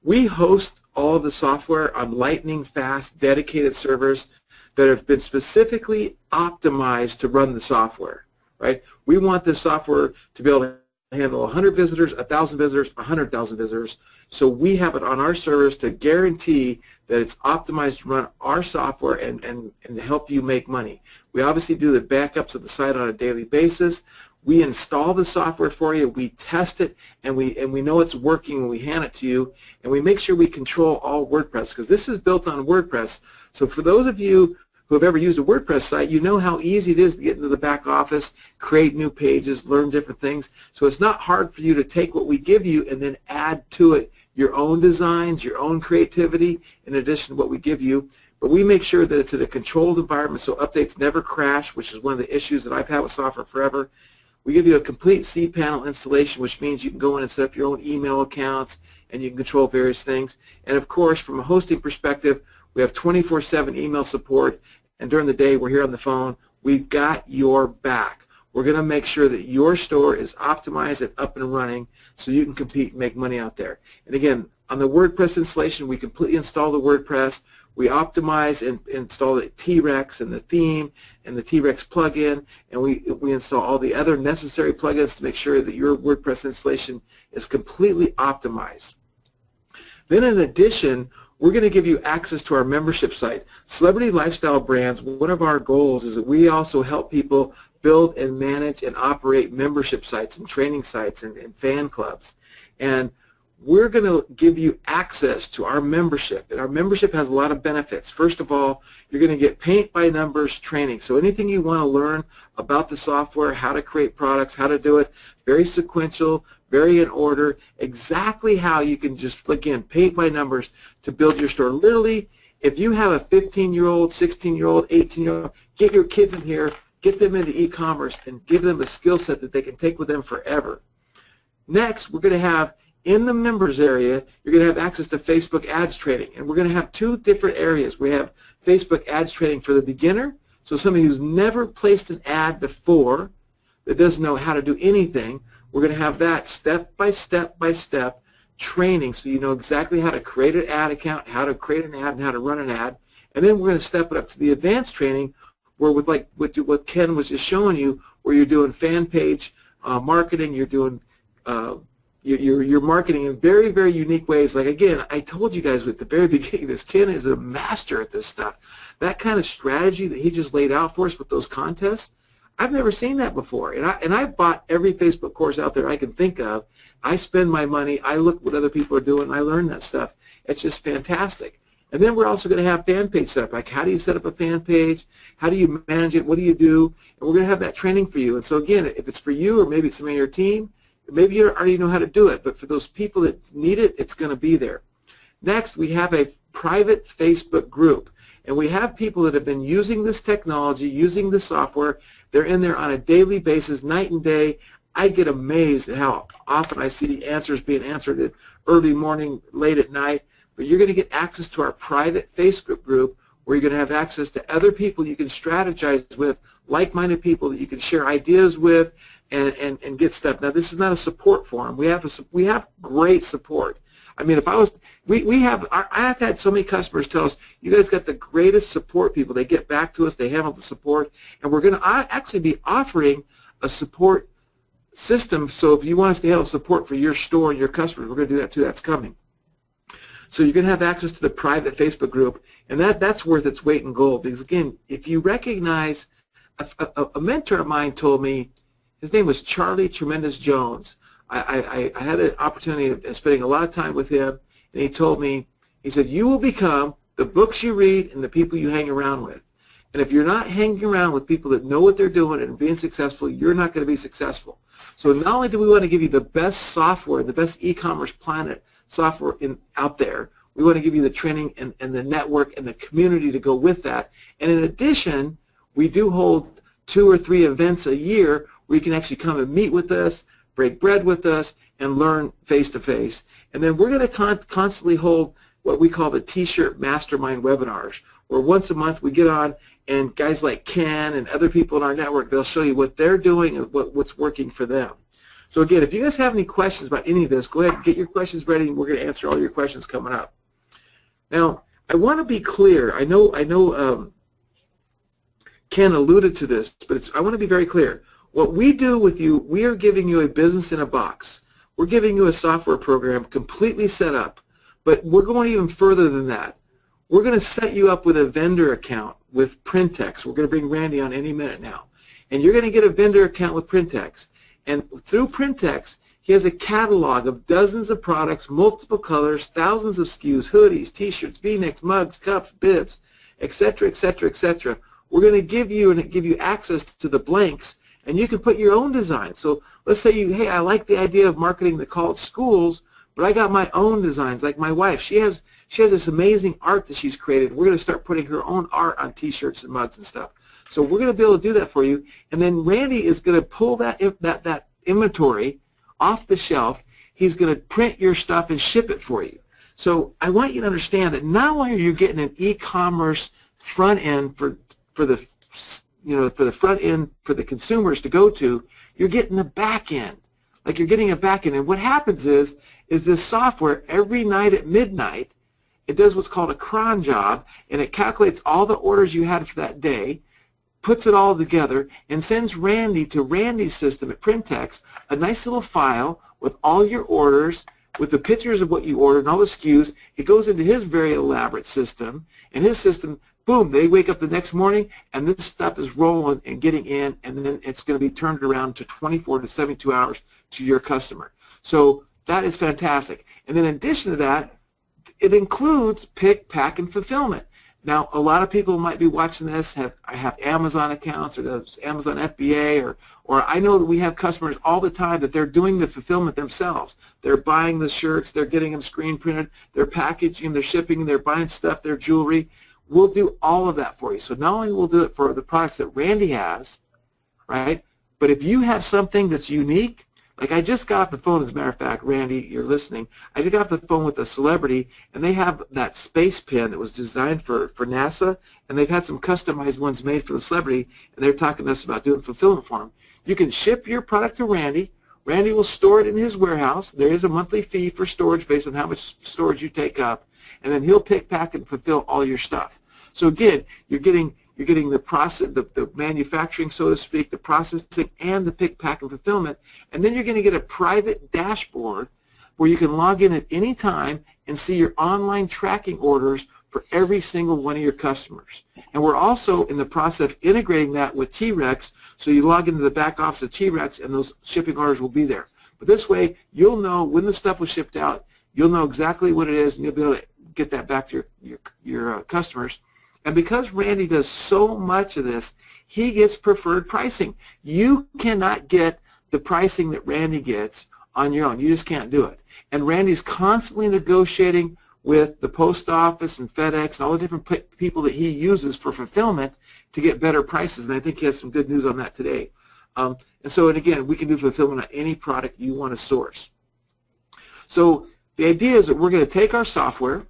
we host all of the software on lightning-fast, dedicated servers that have been specifically optimized to run the software, right? We want this software to be able to handle 100 visitors, 1,000 visitors, 100,000 visitors. So we have it on our servers to guarantee that it's optimized to run our software and help you make money. We obviously do the backups of the site on a daily basis. We install the software for you, we test it, and we know it's working when we hand it to you, and we make sure we control all WordPress, because this is built on WordPress. So for those of you who who have ever used a WordPress site, you know how easy it is to get into the back office, create new pages, learn different things. So it's not hard for you to take what we give you and then add to it your own designs, your own creativity, in addition to what we give you. But we make sure that it's in a controlled environment so updates never crash, which is one of the issues that I've had with software forever. We give you a complete cPanel installation, which means you can go in and set up your own email accounts and you can control various things. And of course, from a hosting perspective, we have 24/7 email support, and during the day we're here on the phone. We've got your back. We're going to make sure that your store is optimized and up and running so you can compete and make money out there. And again, on the WordPress installation, we completely install the WordPress. We optimize and install the TREX and the theme and the TREX plugin, and we install all the other necessary plugins to make sure that your WordPress installation is completely optimized. Then in addition, we're going to give you access to our membership site. Celebrity Lifestyle Brands, one of our goals is that we also help people build and manage and operate membership sites and training sites and fan clubs. And we're going to give you access to our membership, and our membership has a lot of benefits. First of all, you're going to get paint-by-numbers training. So anything you want to learn about the software, how to create products, how to do it, very sequential, very in order, exactly how you can just, again, paint by numbers to build your store. Literally, if you have a 15-year-old, 16-year-old, 18-year-old, get your kids in here, get them into e-commerce, and give them a skill set that they can take with them forever. Next, we're going to have, in the members area, you're going to have access to Facebook ads training, and we're going to have two different areas. We have Facebook ads training for the beginner, so somebody who's never placed an ad before, that doesn't know how to do anything. We're going to have that step by step by step training, so you know exactly how to create an ad account, how to create an ad, and how to run an ad. And then we're going to step it up to the advanced training, where with like what Ken was just showing you, where you're doing fan page marketing, you're doing you're marketing in very, very unique ways. Like, again, I told you guys at the very beginning, this Ken is a master at this stuff. That kind of strategy that he just laid out for us with those contests, I've never seen that before. And I've bought every Facebook course out there I can think of. I spend my money. I look what other people are doing. I learn that stuff. It's just fantastic. And then we're also going to have fan page setup. Like, how do you set up a fan page? How do you manage it? What do you do? And we're going to have that training for you. And so, again, if it's for you or maybe it's somebody on your team, maybe you already know how to do it. But for those people that need it, it's going to be there. Next, we have a private Facebook group. And we have people that have been using this technology, using the software. They're in there on a daily basis, night and day. I get amazed at how often I see answers being answered at early morning, late at night. But you're going to get access to our private Facebook group, where you're going to have access to other people you can strategize with, like-minded people that you can share ideas with and get stuff. Now, this is not a support forum. We have great support. I mean, if I was, I've had so many customers tell us, you guys got the greatest support people. They get back to us, they handle the support, and we're going to actually be offering a support system. So if you want us to handle support for your store and your customers, we're going to do that too. That's coming. So you're going to have access to the private Facebook group, and that's worth its weight in gold. Because, again, if you recognize, a mentor of mine told me, his name was Charlie Tremendous Jones. I had an opportunity of spending a lot of time with him, and he told me, he said, you will become the books you read and the people you hang around with. And if you're not hanging around with people that know what they're doing and being successful, you're not going to be successful. So not only do we want to give you the best software, the best e-commerce planet software out there, we want to give you the training and the network and the community to go with that. And in addition, we do hold 2 or 3 events a year where you can actually come and meet with us, break bread with us, and learn face-to-face. And then we're going to constantly hold what we call the T-shirt mastermind webinars, where once a month we get on, and guys like Ken and other people in our network, they'll show you what they're doing and what's working for them. So again, if you guys have any questions about any of this, go ahead and get your questions ready, and we're going to answer all your questions coming up. Now, I want to be clear. I know Ken alluded to this, but I want to be very clear. What we do with you, we are giving you a business in a box. We're giving you a software program completely set up, but we're going even further than that. We're going to set you up with a vendor account with Printex. We're going to bring Randy on any minute now. And you're going to get a vendor account with Printex. And through Printex, he has a catalog of dozens of products, multiple colors, thousands of SKUs, hoodies, T-shirts, V-necks, mugs, cups, bibs. etc., etc., etc. We're going to give you access to the blanks, and you can put your own design. So let's say hey, I like the idea of marketing the college schools, but I got my own designs. Like my wife, she has this amazing art that she's created. We're going to start putting her own art on T-shirts and mugs and stuff. So we're going to be able to do that for you, and then Randy is going to pull that inventory off the shelf. He's going to print your stuff and ship it for you. So I want you to understand that not only are you getting an e-commerce front end for the front end for the consumers to go to, you're getting the back end. Like you're getting a back end. And what happens is this software every night at midnight, it does what's called a cron job, and it calculates all the orders you had for that day, puts it all together, and sends Randy to Randy's system at Printex a nice little file with all your orders, with the pictures of what you ordered and all the SKUs. It goes into his very elaborate system, and his system, boom, they wake up the next morning, and this stuff is rolling and getting in, and then it's going to be turned around to 24 to 72 hours to your customer. So that is fantastic. And then in addition to that, it includes pick, pack, and fulfillment. Now, a lot of people might be watching this, have Amazon accounts or Amazon FBA, or I know that we have customers all the time that they're doing the fulfillment themselves. They're buying the shirts, they're getting them screen printed, they're packaging, they're shipping, they're buying stuff, their jewelry. We'll do all of that for you. So not only will we do it for the products that Randy has, right, but if you have something that's unique, like I just got off the phone, as a matter of fact, Randy, you're listening, I just got off the phone with a celebrity, and they have that space pen that was designed for NASA, and they've had some customized ones made for the celebrity, and they're talking to us about doing fulfillment for them. You can ship your product to Randy. Randy will store it in his warehouse. There is a monthly fee for storage based on how much storage you take up, and then he'll pick, pack, and fulfill all your stuff. So again, you're getting the process, the manufacturing, so to speak, the processing, and the pick, pack, and fulfillment, and then you're going to get a private dashboard where you can log in at any time and see your online tracking orders for every single one of your customers. And we're also in the process of integrating that with TREX, so you log into the back office of TREX and those shipping orders will be there. But this way, you'll know when the stuff was shipped out, you'll know exactly what it is, and you'll be able to get that back to your customers. And because Randy does so much of this, he gets preferred pricing. You cannot get the pricing that Randy gets on your own. You just can't do it. And Randy's constantly negotiating with the post office and FedEx and all the different people that he uses for fulfillment to get better prices. And I think he has some good news on that today. And again, we can do fulfillment on any product you want to source. So the idea is that we're going to take our software,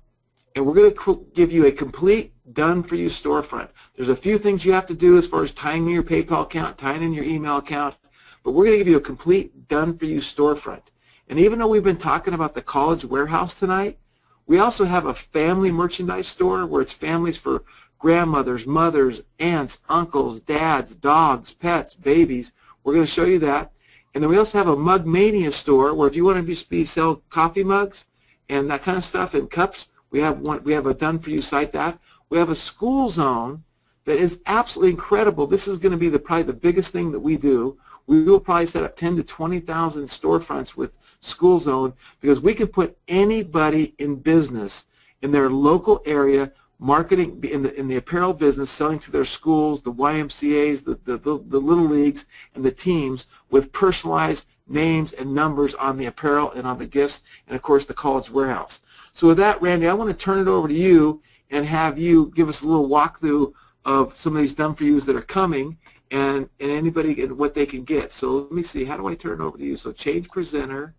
and we're going to give you a complete done-for-you storefront. There's a few things you have to do as far as tying in your PayPal account, tying in your email account, but we're going to give you a complete done-for-you storefront. And even though we've been talking about the college warehouse tonight, we also have a family merchandise store where it's families for grandmothers, mothers, aunts, uncles, dads, dogs, pets, babies. We're going to show you that. And then we also have a Mug Mania store where if you want to sell coffee mugs and that kind of stuff and cups, we have a done-for-you site that. We have a school zone that is absolutely incredible. This is going to be probably the biggest thing that we do. We will probably set up 10 to 20,000 storefronts with school zone because we can put anybody in business in their local area marketing in the apparel business, selling to their schools, the YMCAs, the little leagues, and the teams with personalized names and numbers on the apparel and on the gifts, and of course the college warehouse. So with that, Randy, I want to turn it over to you and have you give us a little walkthrough of some of these done-for-yous that are coming and anybody and what they can get. So let me see, how do I turn it over to you? So change presenter.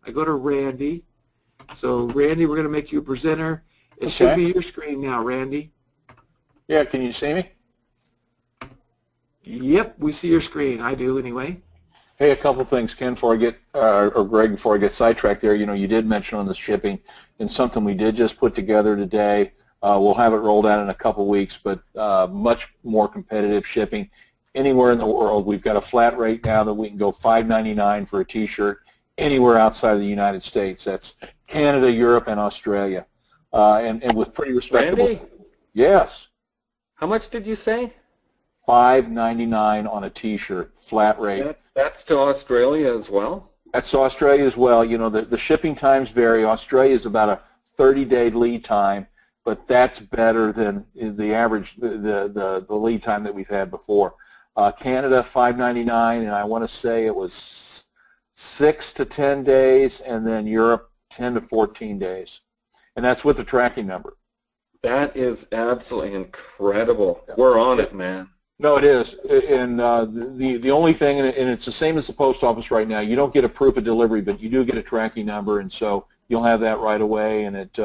I go to Randy. So Randy, we're going to make you a presenter. It should be your screen now, Randy. Yeah, can you see me? Yep, we see your screen. I do anyway. Hey, a couple things, Ken, before I get, or Greg, before I get sidetracked there, you did mention on the shipping and something we did just put together today. We'll have it rolled out in a couple weeks, but much more competitive shipping anywhere in the world. We've got a flat rate now that we can go $5.99 for a T-shirt anywhere outside of the United States. That's Canada, Europe, and Australia, and with pretty respectable. Randy? Yes. How much did you say? $5.99 on a T-shirt, flat rate. That's to Australia as well? That's Australia as well. The shipping times vary. Australia is about a 30-day lead time. but that's better than the average, the lead time that we've had before. Canada, $5.99, and I want to say it was 6 to 10 days, and then Europe, 10 to 14 days. And that's with the tracking number. That is absolutely incredible. We're on it, man. No, it is. And the only thing, and it's the same as the post office right now, you don't get a proof of delivery, but you do get a tracking number, and so you'll have that right away, and it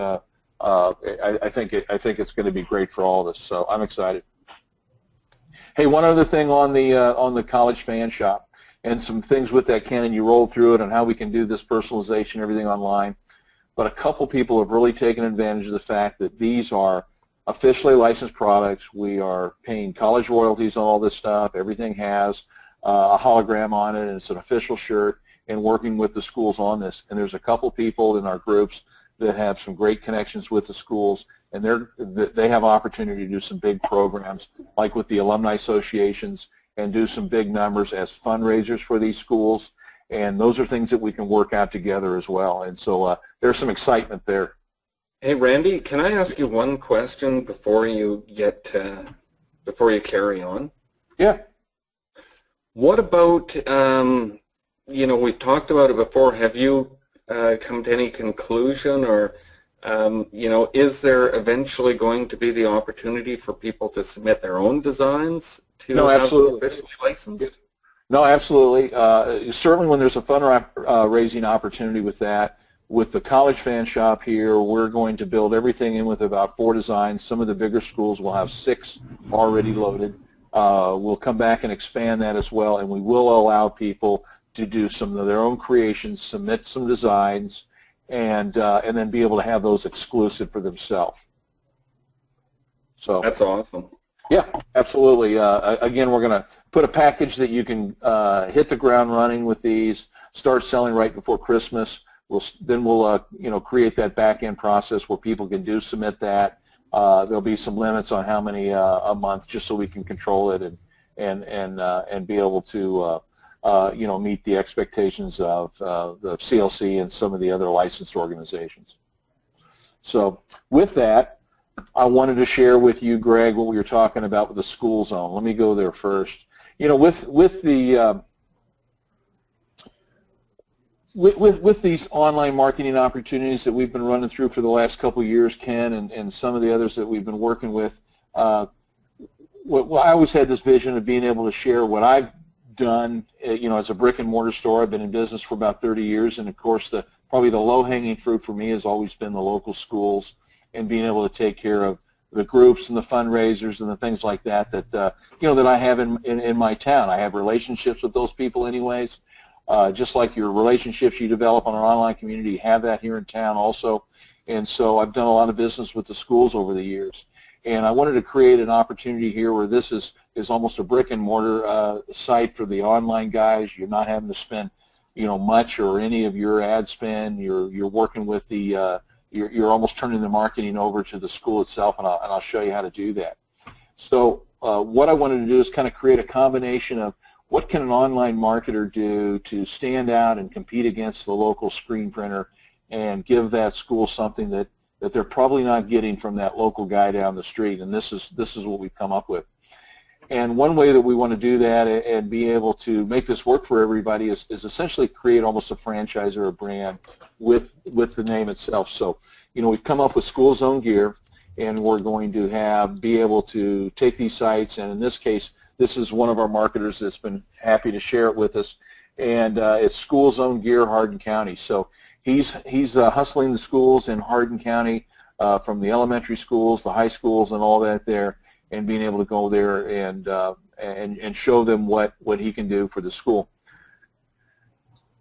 I think it's going to be great for all of us, so I'm excited. Hey, one other thing on the college fan shop, and some things with that, Ken, and you rolled through it on how we can do this personalization, everything online, but a couple people have really taken advantage of the fact that these are officially licensed products. We are paying college royalties on all this stuff. Everything has a hologram on it, and it's an official shirt, and working with the schools on this. And there's a couple people in our groups that have some great connections with the schools, and they have opportunity to do some big programs, like with the alumni associations, and do some big numbers as fundraisers for these schools. And those are things that we can work out together as well. And so there's some excitement there. Hey, Randy, can I ask you one question before you carry on? Yeah. What about, you know, we've talked about it before. Have you come to any conclusion, or, you know, is there eventually going to be the opportunity for people to submit their own designs to have them officially licensed? No, absolutely. Certainly when there's a fundraising opportunity with that. With the college fan shop here, we're going to build everything in with about 4 designs. Some of the bigger schools will have 6 already loaded. We'll come back and expand that as well, and we will allow people to do some of their own creations, submit some designs, and then be able to have those exclusive for themselves. So that's awesome. Yeah, absolutely. Again, we're going to put a package that you can hit the ground running with these, start selling right before Christmas. Then we'll you know, create that back-end process where people can submit that. There'll be some limits on how many a month, just so we can control it and be able to you know, meet the expectations of the CLC and some of the other licensed organizations. So with that, I wanted to share with you, Greg, what we were talking about with the school zone. Let me go there first. You know, with these online marketing opportunities that we've been running through for the last couple of years, Ken, and some of the others that we've been working with, well, I always had this vision of being able to share what I've done, you know, as a brick and mortar store. I've been in business for about 30 years, and of course, probably the low-hanging fruit for me has always been the local schools and being able to take care of the groups and the fundraisers and the things like that you know, that I have in my town. I have relationships with those people anyways. Just like your relationships you develop on an online community, you have that here in town also. And so I've done a lot of business with the schools over the years. And I wanted to create an opportunity here where this is almost a brick and mortar site for the online guys. You're not having to spend, you know, much or any of your ad spend. You're working with the you're almost turning the marketing over to the school itself, and I'll show you how to do that. So what I wanted to do is kind of create a combination of what can an online marketer do to stand out and compete against the local screen printer and give that school something that they're probably not getting from that local guy down the street, and this is what we've come up with. And one way that we want to do that and be able to make this work for everybody is essentially create almost a franchise or a brand with the name itself. So, you know, we've come up with School Zone Gear, and we're going to be able to take these sites, and in this case, this is one of our marketers that's been happy to share it with us, and it's School Zone Gear, Hardin County. So he's hustling the schools in Hardin County, from the elementary schools, the high schools, and all that there, and being able to go there and show them what he can do for the school.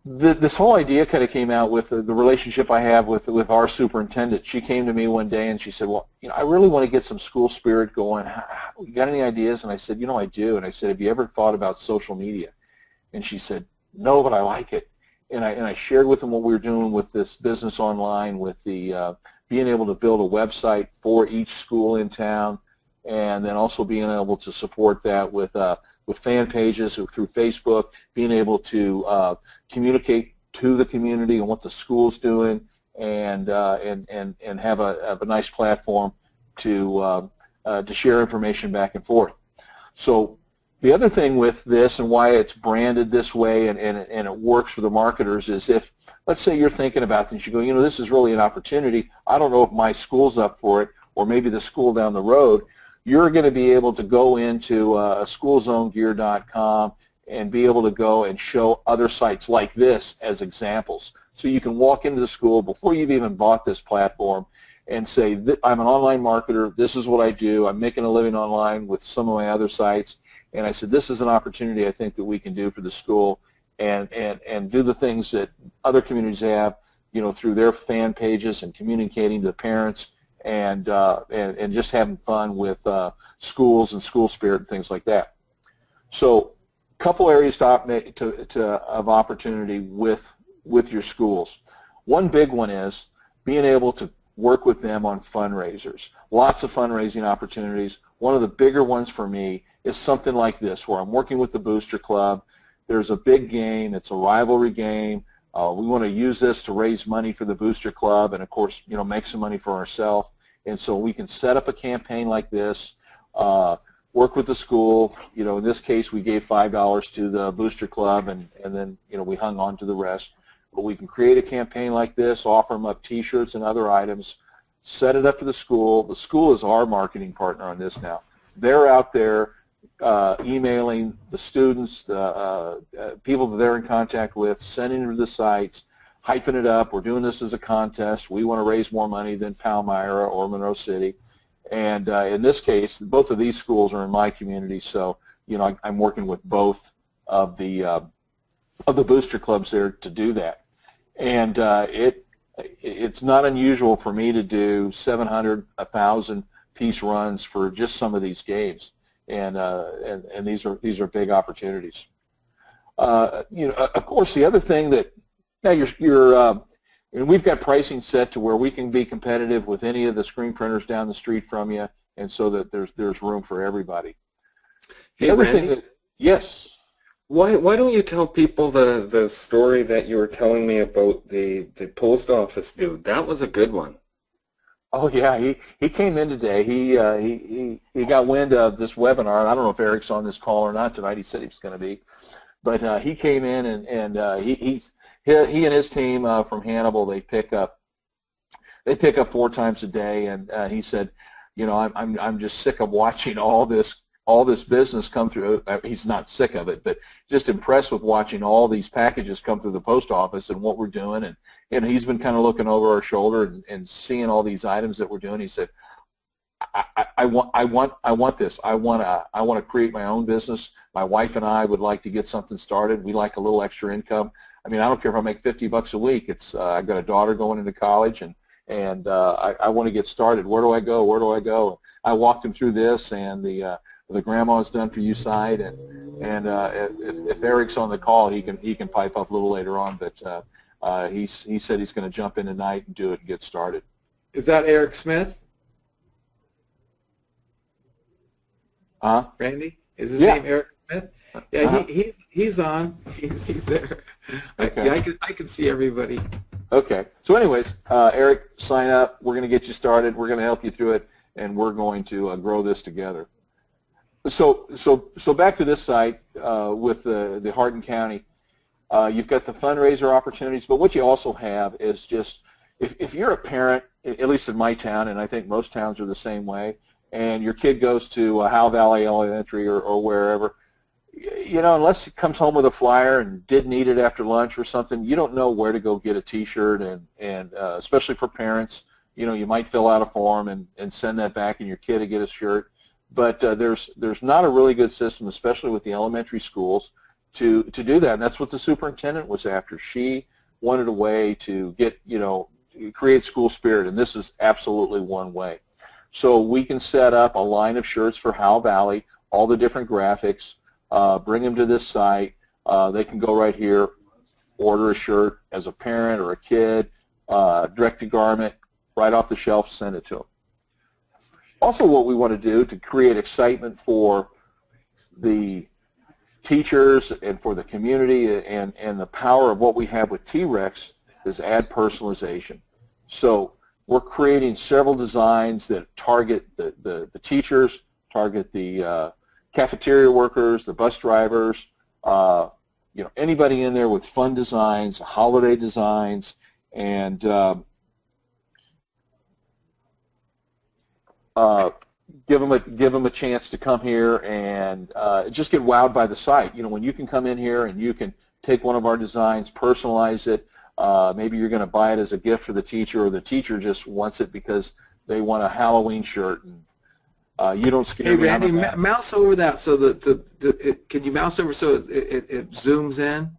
This whole idea kind of came out with the relationship I have with our superintendent. She came to me one day and she said, well, you know, I really want to get some school spirit going. You got any ideas? And I said, you know, I do. And I said, have you ever thought about social media? And she said, no, but I like it. And I shared with them what we were doing with this business online, with the being able to build a website for each school in town, and then also being able to support that with fan pages through Facebook, being able to communicate to the community and what the school's doing, and have a nice platform to share information back and forth. So the other thing with this and why it's branded this way and it works for the marketers is if, let's say you're thinking about this, you go, you know, this is really an opportunity. I don't know if my school's up for it or maybe the school down the road. You're going to be able to go into schoolzonegear.com and be able to go and show other sites like this as examples. So you can walk into the school before you've even bought this platform and say, I'm an online marketer, this is what I do, I'm making a living online with some of my other sites, and I said, this is an opportunity I think that we can do for the school and do the things that other communities have, you know, through their fan pages and communicating to the parents and just having fun with schools and school spirit and things like that. So a couple areas of opportunity with your schools. One big one is being able to work with them on fundraisers. Lots of fundraising opportunities. One of the bigger ones for me is something like this, where I'm working with the Booster Club. There's a big game. It's a rivalry game. We want to use this to raise money for the Booster Club and, of course, you know, make some money for ourselves. And so we can set up a campaign like this, work with the school. You know, in this case, we gave $5 to the Booster Club, and then, you know, we hung on to the rest. But we can create a campaign like this, offer them up T-shirts and other items, set it up for the school. The school is our marketing partner on this now. They're out there emailing the students, the people that they're in contact with, sending them to the sites, hyping it up. We're doing this as a contest. We want to raise more money than Palmyra or Monroe City. And in this case, both of these schools are in my community, so, you know, I'm working with both of the booster clubs there to do that. And it's not unusual for me to do 700, 1,000 piece runs for just some of these games, and these are big opportunities. You know, of course, the other thing that now and we've got pricing set to where we can be competitive with any of the screen printers down the street from you, and so that there's room for everybody. Hey, the other Randy? thing that, yes. Why don't you tell people the story that you were telling me about the post office dude? That was a good one. Oh yeah, he came in today. He got wind of this webinar, and I don't know if Eric's on this call or not tonight. He said he was going to be, but he came in and he and his team from Hannibal, they pick up 4 times a day, and he said, you know, I'm just sick of watching all this business come through. He's not sick of it, but just impressed with watching all these packages come through the post office and what we're doing. And he's been kind of looking over our shoulder and seeing all these items that we're doing. He said, I want this. I want to create my own business. My wife and I would like to get something started. We like a little extra income. I mean, I don't care if I make $50 a week. It's I've got a daughter going into college, and I want to get started. Where do I go? Where do I go? I walked him through this, and the Grandma's Done For You site, and if Eric's on the call, he can pipe up a little later on. But he said he's going to jump in tonight and do it and get started. Is that Eric Smith? Randy? Is his name Eric Smith? Yeah, he's on. He's there. Okay. Yeah, I can see everybody. Okay. So anyways, Eric, sign up. We're going to get you started. We're going to help you through it, and we're going to grow this together. So back to this site with the Hardin County. You've got the fundraiser opportunities, but what you also have is just if you're a parent, at least in my town, and I think most towns are the same way, and your kid goes to Howe Valley Elementary or wherever, you know, unless he comes home with a flyer and didn't eat it after lunch or something, you don't know where to go get a T-shirt, and especially for parents, you know, you might fill out a form and send that back, and your kid will get a shirt. But there's not a really good system, especially with the elementary schools, to do that. And that's what the superintendent was after. She wanted a way to get, you know, create school spirit, and this is absolutely one way. So we can set up a line of shirts for Howe Valley, all the different graphics, bring them to this site. They can go right here, order a shirt as a parent or a kid, direct to garment, right off the shelf, send it to them. Also, what we want to do to create excitement for the teachers and for the community and the power of what we have with TREX is add personalization. So we're creating several designs that target the teachers, target the cafeteria workers, the bus drivers, anybody in there with fun designs, holiday designs, and give them a chance to come here and just get wowed by the site. When you can come in here and you can take one of our designs, personalize it. Maybe you're going to buy it as a gift for the teacher, or the teacher just wants it because they want a Halloween shirt. And you don't scare me. Hey, Randy, mouse over that so that can you mouse over so it zooms in?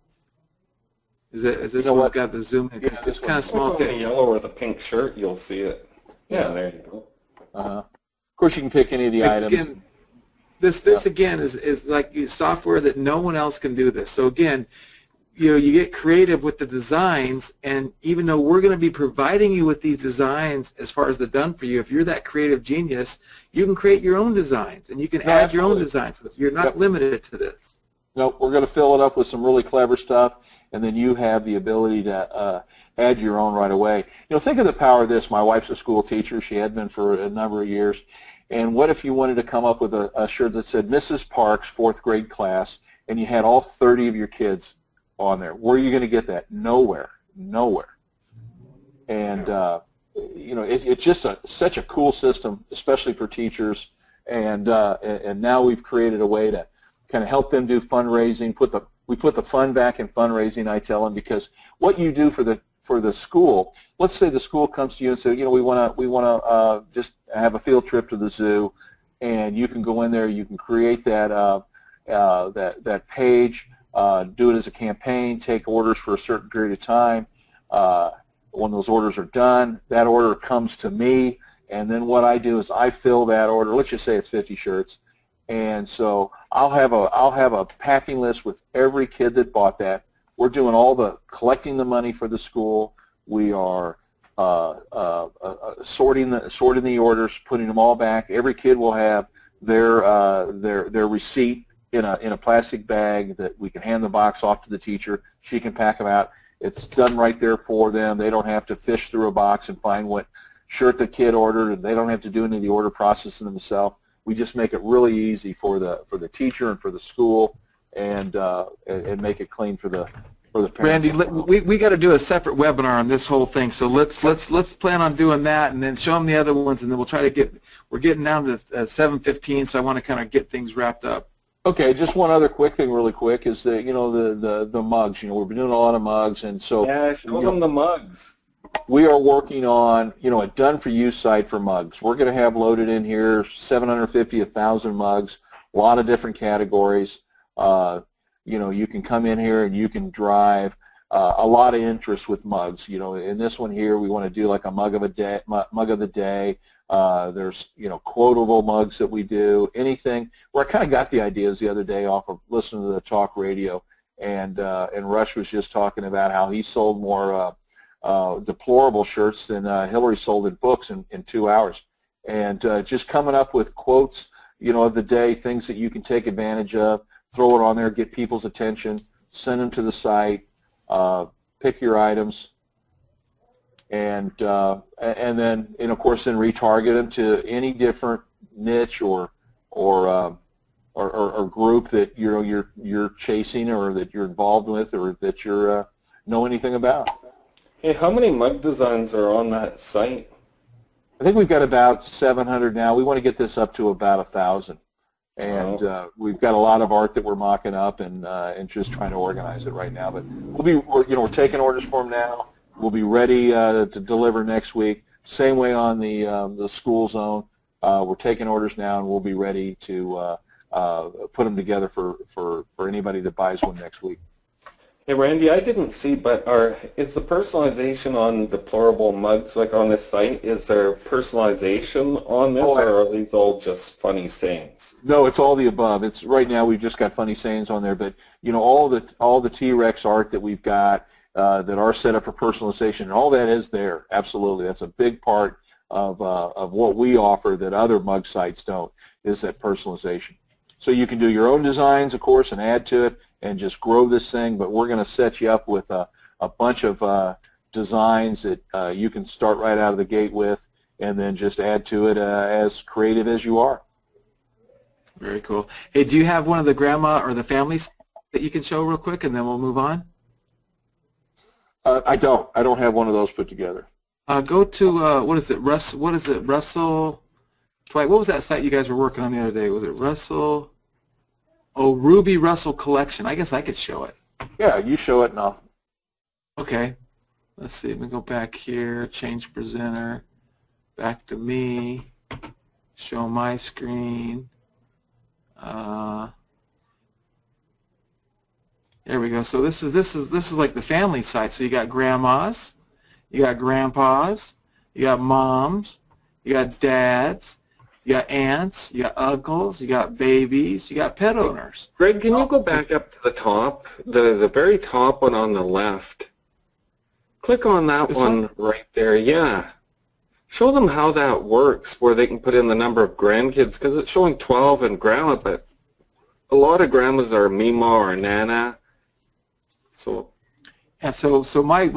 Is this one got the zoom in? Yeah, it's kind of small. The yellow or the pink shirt, you'll see it. Yeah, there you go. Of course, you can pick any of the items. Again, this again is like software that no one else can do this. So again, you get creative with the designs, and even though we're going to be providing you with these designs as far as the done for you, if you're that creative genius, you can create your own designs, and you can add your own designs. You're not limited to this. No, we're going to fill it up with some really clever stuff, and then you have the ability to add your own right away. Think of the power of this. My wife's a school teacher. She had been for a number of years. And what if you wanted to come up with a shirt that said Mrs. Parks, 4th grade class, and you had all 30 of your kids on there? Where are you going to get that? Nowhere. And it's just such a cool system, especially for teachers. And now we've created a way to kind of help them do fundraising. We put the fun back in fundraising, I tell them, because what you do for the school, let's say the school comes to you and says, we want to just have a field trip to the zoo, and you can go in there, you can create that that page. Do it as a campaign, take orders for a certain period of time. When those orders are done, that order comes to me, and then what I do is I fill that order. Let's just say it's 50 shirts, and so I'll have a packing list with every kid that bought that. We're doing all the collecting the money for the school. We are sorting the orders, putting them all back. Every kid will have their receipt in a plastic bag that we can hand the box off to the teacher. She can pack them out. It's done right there for them. They don't have to fish through a box and find what shirt the kid ordered, and they don't have to do any of the order processing themselves. We just make it really easy for the teacher and for the school, and make it clean for the parents. Randy, we got to do a separate webinar on this whole thing. So let's plan on doing that, and then show them the other ones, and then we'll try to we're getting down to 7:15, so I want to kind of get things wrapped up. Okay, just one other quick thing really quick is that, the mugs. We've been doing a lot of mugs, and so yeah, show them the mugs. We are working on, a done-for-you site for mugs. We're going to have loaded in here 750, 1,000 mugs, a lot of different categories. You can come in here and you can drive a lot of interest with mugs. In this one here, we want to do like a mug of the day. There's quotable mugs that we do. Anything. Where I kind of got the ideas the other day off of listening to the talk radio, and Rush was just talking about how he sold more deplorable shirts than Hillary sold in books in 2 hours, and just coming up with quotes of the day, things that you can take advantage of, throw it on there, get people's attention, send them to the site, pick your items, and then of course then retarget them to any different niche or group that you're chasing, or that you're involved with, or that you know anything about. Hey, how many mug designs are on that site? I think we've got about 700 now. We want to get this up to about 1,000, and we've got a lot of art that we're mocking up and just trying to organize it right now. But we're taking orders for them now. We'll be ready to deliver next week. Same way on the school zone. We're taking orders now, and we'll be ready to put them together for anybody that buys one next week. Hey, Randy, I didn't see, but is the personalization on deplorable mugs, like on this site, is there personalization on this, or are these all just funny sayings? No, it's all the above. It's right now we've just got funny sayings on there, but all the TREX art that we've got that are set up for personalization, and all that is there. Absolutely, that's a big part of what we offer that other mug sites don't, is that personalization. So you can do your own designs, of course, and add to it, and just grow this thing. But we're going to set you up with a bunch of designs that you can start right out of the gate with, and then just add to it as creative as you are. Very cool. Hey, do you have one of the grandma or the families that you can show real quick, and then we'll move on? I don't. I don't have one of those put together. Go to what is it? Russell. Dwight, what was that site you guys were working on the other day? Was it Russell? Oh, Ruby Russell Collection. I guess I could show it. Yeah, you show it now. Okay. Let's see. Let me go back here. Change presenter. Back to me. Show my screen. There we go. So this is like the family site. So you got grandmas, you got grandpas, you got moms, you got dads, you got aunts, you got uncles, you got babies, you got pet owners. Greg, can you go back up to the top, the very top one on the left? Click on that one right there. Yeah. Show them how that works, where they can put in the number of grandkids, because it's showing 12 and grandma, but a lot of grandmas are Mima or Nana. So yeah, so my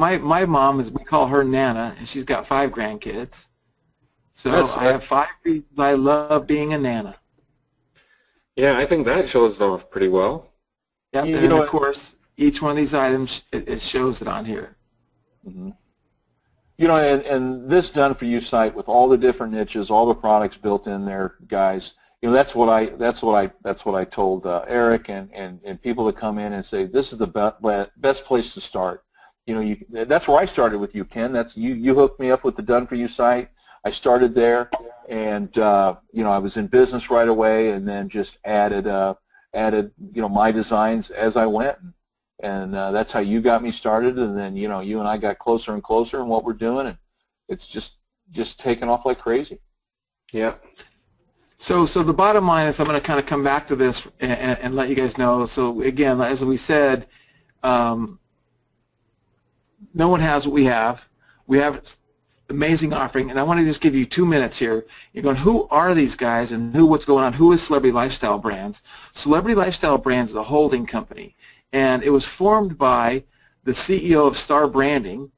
mom is, we call her Nana, and she's got 5 grandkids. So I have 5 reasons I love being a Nana. Yeah, I think that shows it off pretty well. Yeah, and of course, each one of these items, it shows it on here. Mm-hmm. You know, and this done-for-you site with all the different niches, all the products built in there, guys. You know, that's what I told Eric and people that come in and say this is the best place to start. You know, that's where I started with you, Ken. That's you hooked me up with the done-for-you site. I started there, and you know, I was in business right away, and then just added you know, my designs as I went. And that's how you got me started, and then, you know, you and I got closer and closer in what we're doing, and it's just taking off like crazy. Yeah. So the bottom line is, I'm going to kind of come back to this and let you guys know. So again, as we said, no one has what we have. We have amazing offering, and I want to just give you 2 minutes here. You're going, who are these guys, and what's going on? Who is Celebrity Lifestyle Brands? Celebrity Lifestyle Brands is a holding company. And it was formed by the CEO of Star Branding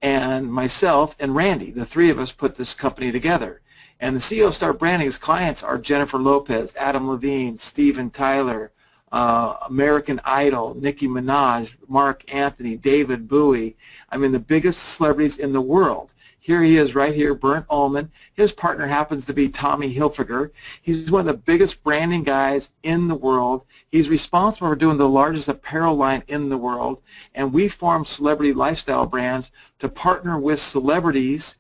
and myself and Randy. The 3 of us put this company together. And the CEO of Star Branding's clients are Jennifer Lopez, Adam Levine, Steven Tyler, American Idol, Nicki Minaj, Mark Anthony, David Bowie. I mean, the biggest celebrities in the world. Here he is right here, Bernd Ullman. His partner happens to be Tommy Hilfiger. He's one of the biggest branding guys in the world. He's responsible for doing the largest apparel line in the world. And we formed Celebrity Lifestyle Brands to partner with celebrities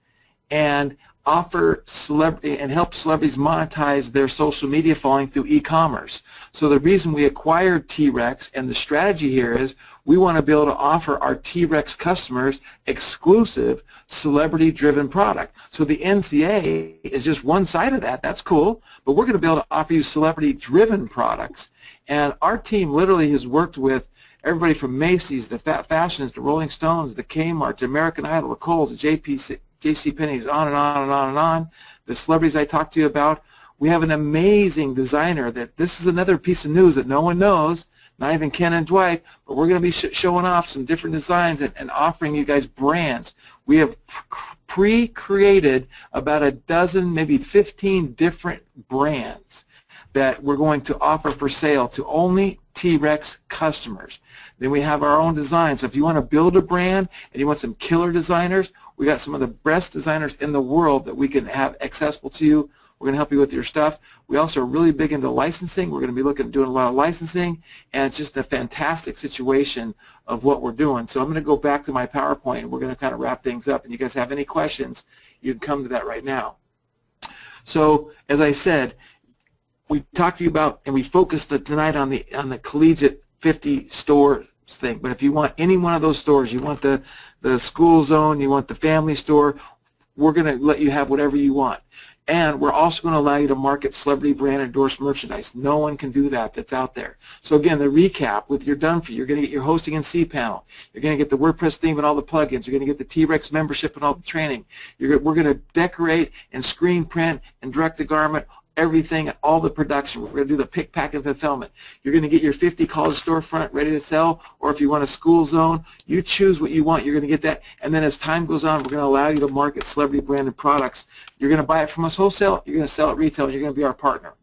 and offer celebrity and help celebrities monetize their social media following through e-commerce. So the reason we acquired TREX, and the strategy here is we want to be able to offer our TREX customers exclusive celebrity-driven product. So the NCA is just one side of that. That's cool, but we're going to be able to offer you celebrity-driven products. And our team literally has worked with everybody from Macy's, the Fat Fashions, to Rolling Stones, the Kmart, to American Idol, the Kohl's, the JCPenney's, on and on and on and on. The celebrities I talked to you about. We have an amazing designer that this is another piece of news that no one knows, not even Ken and Dwight, but we're going to be showing off some different designs and offering you guys brands. We have pre-created about a dozen, maybe 15 different brands that we're going to offer for sale to only TREX customers. Then we have our own design. So if you want to build a brand and you want some killer designers, we got some of the best designers in the world that we can have accessible to you. We're going to help you with your stuff. We also are really big into licensing. We're going to be looking at doing a lot of licensing, and it's just a fantastic situation of what we're doing. So I'm going to go back to my PowerPoint, and we're going to kind of wrap things up. And you guys have any questions, you can come to that right now. So as I said, we talked to you about, and we focused tonight on the collegiate 50 store thing. But if you want any one of those stores, you want the school zone, you want the family store, we're going to let you have whatever you want. And we're also going to allow you to market celebrity brand endorsed merchandise. No one can do that that's out there. So again, the recap with your done for you, you're going to get your hosting and cPanel. You're going to get the WordPress theme and all the plugins. You're going to get the TREX membership and all the training. We're going to decorate and screen print and direct to garment everything, all the production. We're going to do the pick, pack, and fulfillment. You're going to get your 50 college storefront ready to sell, or if you want a school zone, you choose what you want. You're going to get that. And then as time goes on, we're going to allow you to market celebrity branded products. You're going to buy it from us wholesale. You're going to sell it retail. And you're going to be our partner.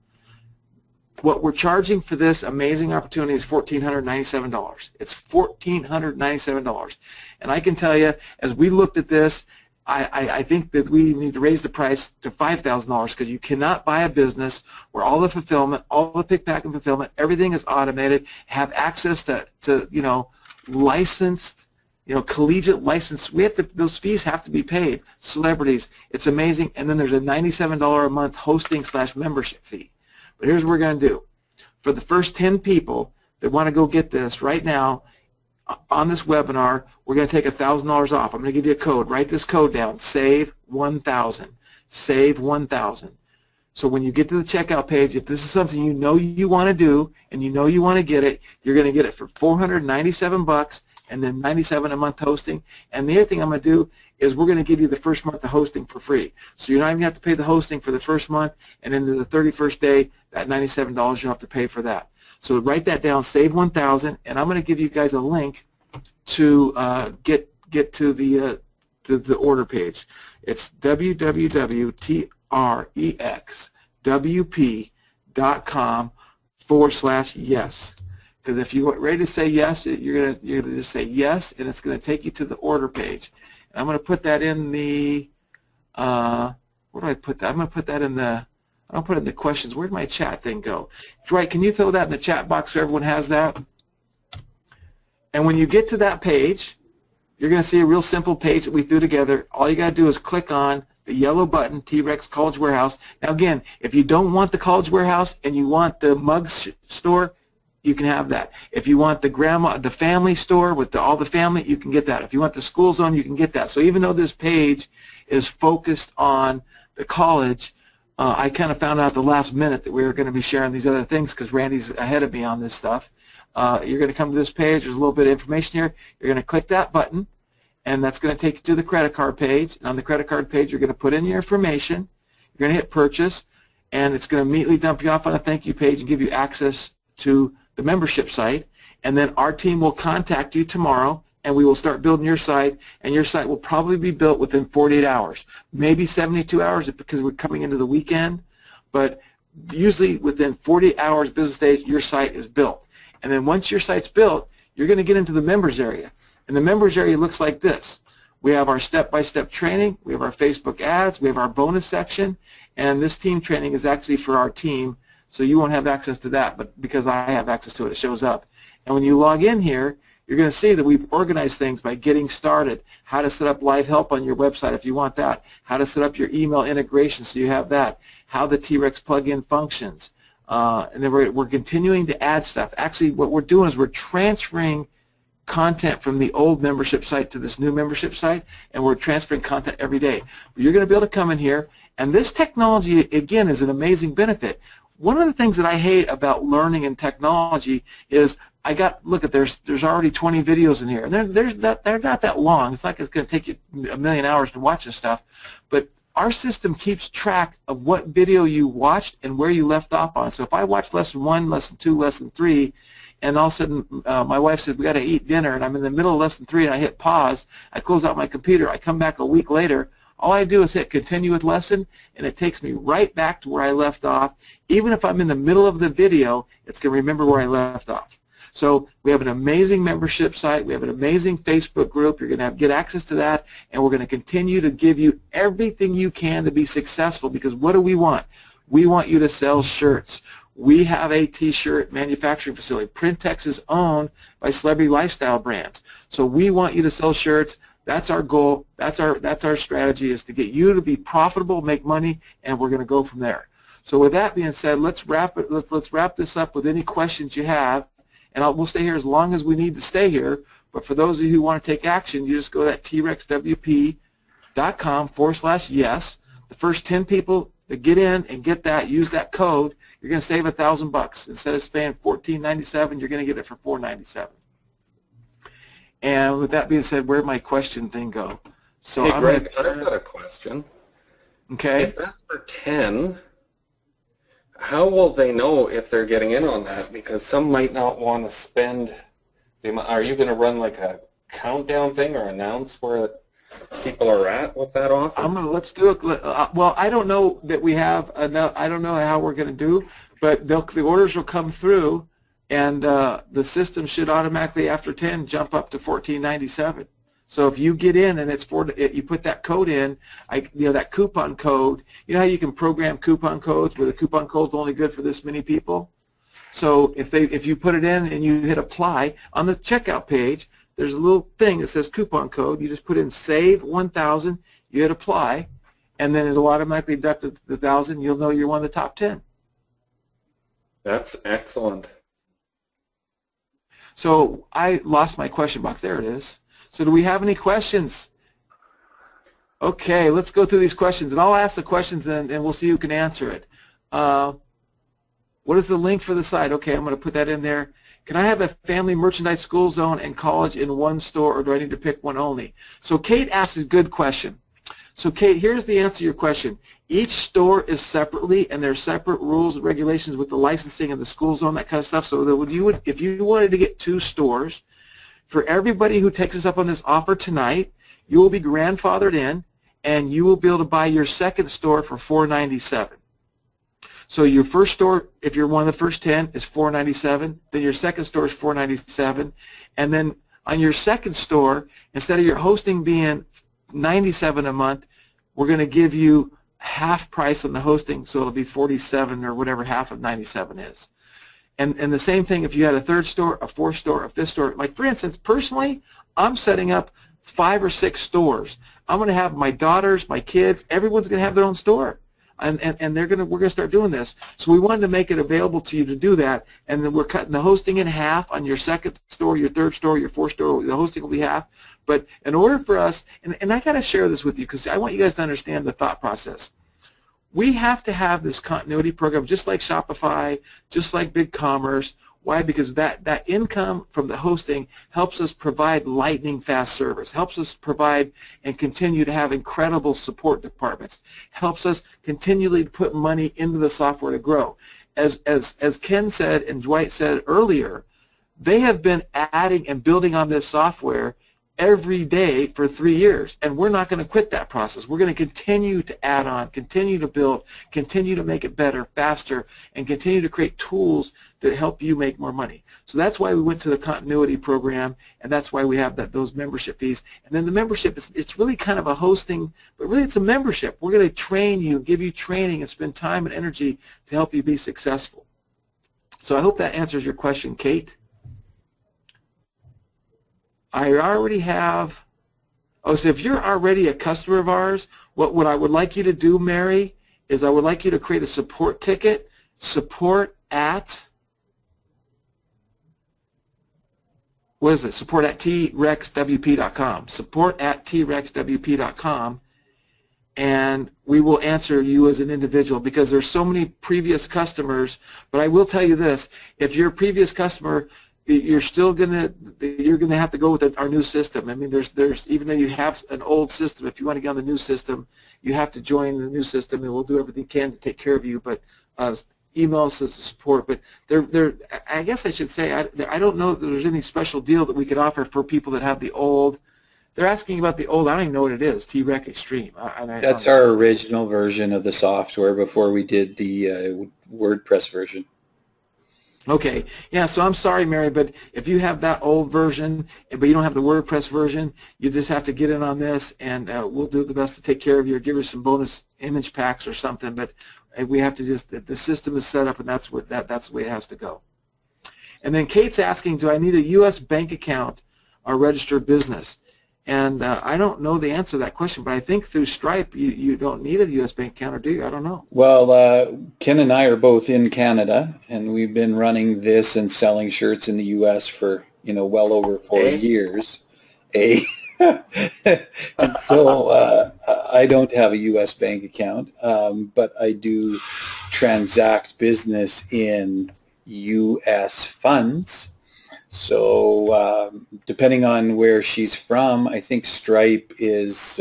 What we're charging for this amazing opportunity is $1,497. It's $1,497. And I can tell you, as we looked at this, I think that we need to raise the price to $5,000 because you cannot buy a business where all the fulfillment, all the pick, pack, and fulfillment, everything is automated, have access to you know, licensed, you know, collegiate license. We have to, those fees have to be paid. Celebrities, it's amazing. And then there's a $97 a month hosting / membership fee. But here's what we're going to do. For the first 10 people that want to go get this right now on this webinar, we're going to take $1,000 off. I'm going to give you a code. Write this code down. Save 1,000. Save 1,000. So when you get to the checkout page, if this is something you know you want to do and you know you want to get it, you're going to get it for $497 and then $97 a month hosting. And the other thing I'm going to do is we're going to give you the first month of hosting for free. So you're not even going to have to pay the hosting for the first month, and then the 31st day, that $97 you'll have to pay for that. So write that down, save 1,000, and I'm going to give you guys a link to get to the order page. It's www.trexwp.com/yes. Because if you're ready to say yes, you're gonna just say yes, and it's going to take you to the order page. And I'm going to put that in the where do I put that? I'm going to put that in the I'll put it in the questions. Where'd my chat thing go? Dwight, can you throw that in the chat box so everyone has that? And when you get to that page, you're going to see a real simple page that we threw together. All you got to do is click on the yellow button, TREX College Wearhouse. Now again, if you don't want the College Wearhouse and you want the mugs store, you can have that. If you want the family store with all the family, you can get that. If you want the school zone, you can get that. So even though this page is focused on the college, I kind of found out at the last minute that we were going to be sharing these other things because Randy's ahead of me on this stuff. You're going to come to this page. There's a little bit of information here. You're going to click that button, and that's going to take you to the credit card page. And on the credit card page, you're going to put in your information. You're going to hit purchase, and it's going to immediately dump you off on a thank you page and give you access to the membership site. And then our team will contact you tomorrow, and we will start building your site, and your site will probably be built within 48 hours, maybe 72 hours because we're coming into the weekend, but usually within 48 hours business days, your site is built. And then once your site's built, you're going to get into the members area, and the members area looks like this. We have our step-by-step training, we have our Facebook ads, we have our bonus section, and this team training is actually for our team, so you won't have access to that, but because I have access to it, it shows up. And when you log in here, you're going to see that we've organized things by getting started, how to set up live help on your website if you want that, how to set up your email integration so you have that, how the TREX plugin functions. And then we're continuing to add stuff. Actually, what we're doing is we're transferring content from the old membership site to this new membership site, and we're transferring content every day. But you're going to be able to come in here, and this technology, again, is an amazing benefit. One of the things that I hate about learning and technology is look at there's already 20 videos in here, and they're not that long. It's not like it's going to take you a million hours to watch this stuff, but our system keeps track of what video you watched and where you left off on. So if I watched lesson 1, lesson 2, lesson 3, and all of a sudden my wife said we got to eat dinner, and I'm in the middle of lesson 3 and I hit pause, I close out my computer, I come back a week later, all I do is hit continue with lesson, and it takes me right back to where I left off. Even if I'm in the middle of the video, it's going to remember where I left off. So we have an amazing membership site. We have an amazing Facebook group. You're going to get access to that, and we're going to continue to give you everything you can to be successful, because what do we want? We want you to sell shirts. We have a T-shirt manufacturing facility. Printex is owned by celebrity lifestyle brands. So we want you to sell shirts. That's our goal. That's our strategy, is to get you to be profitable, make money, and we're going to go from there. So with that being said, let's wrap this up with any questions you have. And we'll stay here as long as we need to stay here. But for those of you who want to take action, you just go to that trexwp.com/yes. The first 10 people that get in and get that, use that code, you're going to save $1,000. Instead of paying $14.97, you're going to get it for $4.97. And with that being said, where'd my question thing go? So hey, Greg, I've got a question. Okay. If that's for 10, how will they know if they're getting in on that? Because some might not want to spend. Are you going to run like a countdown thing or announce where people are at with that offer? Let's do it. Well, I don't know that we have enough. I don't know how we're going to do, but the orders will come through, and the system should automatically after 10 jump up to $14.97. So if you get in and it's you put that code in, that coupon code. You know how you can program coupon codes where the coupon code's only good for this many people. So if you put it in and you hit apply on the checkout page, there's a little thing that says coupon code. You just put in save 1,000. You hit apply, and then it'll automatically deduct the 1,000. You'll know you're one of the top 10. That's excellent. So I lost my question box. There it is. So do we have any questions? Okay, let's go through these questions, and I'll ask the questions, and we'll see who can answer it. What is the link for the site? Okay, I'm going to put that in there. Can I have a family merchandise school zone and college in one store, or do I need to pick one only? So Kate asks a good question. So Kate, here's the answer to your question. Each store is separately, and there's separate rules and regulations with the licensing and the school zone, that kind of stuff. So that if you wanted to get 2 stores, for everybody who takes us up on this offer tonight, you will be grandfathered in, and you will be able to buy your second store for $4.97. So your first store, if you're one of the first 10, is $4.97. Then your second store is $4.97, and then on your second store, instead of your hosting being $97 a month, we're going to give you half price on the hosting, so it'll be $47 or whatever half of $97 is. And the same thing if you had a third store, a fourth store, a fifth store. Like for instance, personally, I'm setting up 5 or 6 stores. I'm going to have my daughters, my kids, everyone's going to have their own store. And we're going to start doing this. So we wanted to make it available to you to do that, and then we're cutting the hosting in half on your second store, your third store, your fourth store. The hosting will be half. But in order for us, and I got to share this with you because I want you guys to understand the thought process. We have to have this continuity program just like Shopify, just like BigCommerce. Why? Because that income from the hosting helps us provide lightning fast service, helps us provide and continue to have incredible support departments, helps us continually put money into the software to grow. As Ken said and Dwight said earlier, they have been adding and building on this software every day for 3 years, and we're not going to quit that process. We're going to continue to add on, continue to build, continue to make it better, faster, and continue to create tools that help you make more money. So that's why we went to the continuity program, and that's why we have those membership fees. And then the membership, it's really kind of a hosting, but really it's a membership. We're going to train you, give you training, and spend time and energy to help you be successful. So I hope that answers your question, Kate. I already have, so if you're already a customer of ours, what I would like you to do, Mary, is I would like you to create a support ticket, support at TREXWP.com, support at TREXWP.com, and we will answer you as an individual because there's so many previous customers. But I will tell you this, if you're a previous customer, you're gonna have to go with our new system. I mean, there's even though you have an old system, if you want to get on the new system, you have to join the new system, and we'll do everything we can to take care of you. But email us as support. But I guess I should say I don't know that there's any special deal that we could offer for people that have the old. They're asking about the old. I don't even know what it is. TREX Extreme. That's our original version of the software before we did the WordPress version. Okay, yeah, so I'm sorry, Mary, but if you have that old version, but you don't have the WordPress version, you just have to get in on this, and we'll do the best to take care of you or give you some bonus image packs or something, but we have to the system is set up, and that's the way it has to go. And then Kate's asking, do I need a U.S. bank account or registered business? And I don't know the answer to that question, but I think through Stripe you don't need a U.S. bank account, or do you? I don't know. Well, Ken and I are both in Canada, and we've been running this and selling shirts in the U.S. for, well over 4 years. And so I don't have a U.S. bank account, but I do transact business in U.S. funds. So depending on where she's from, I think Stripe is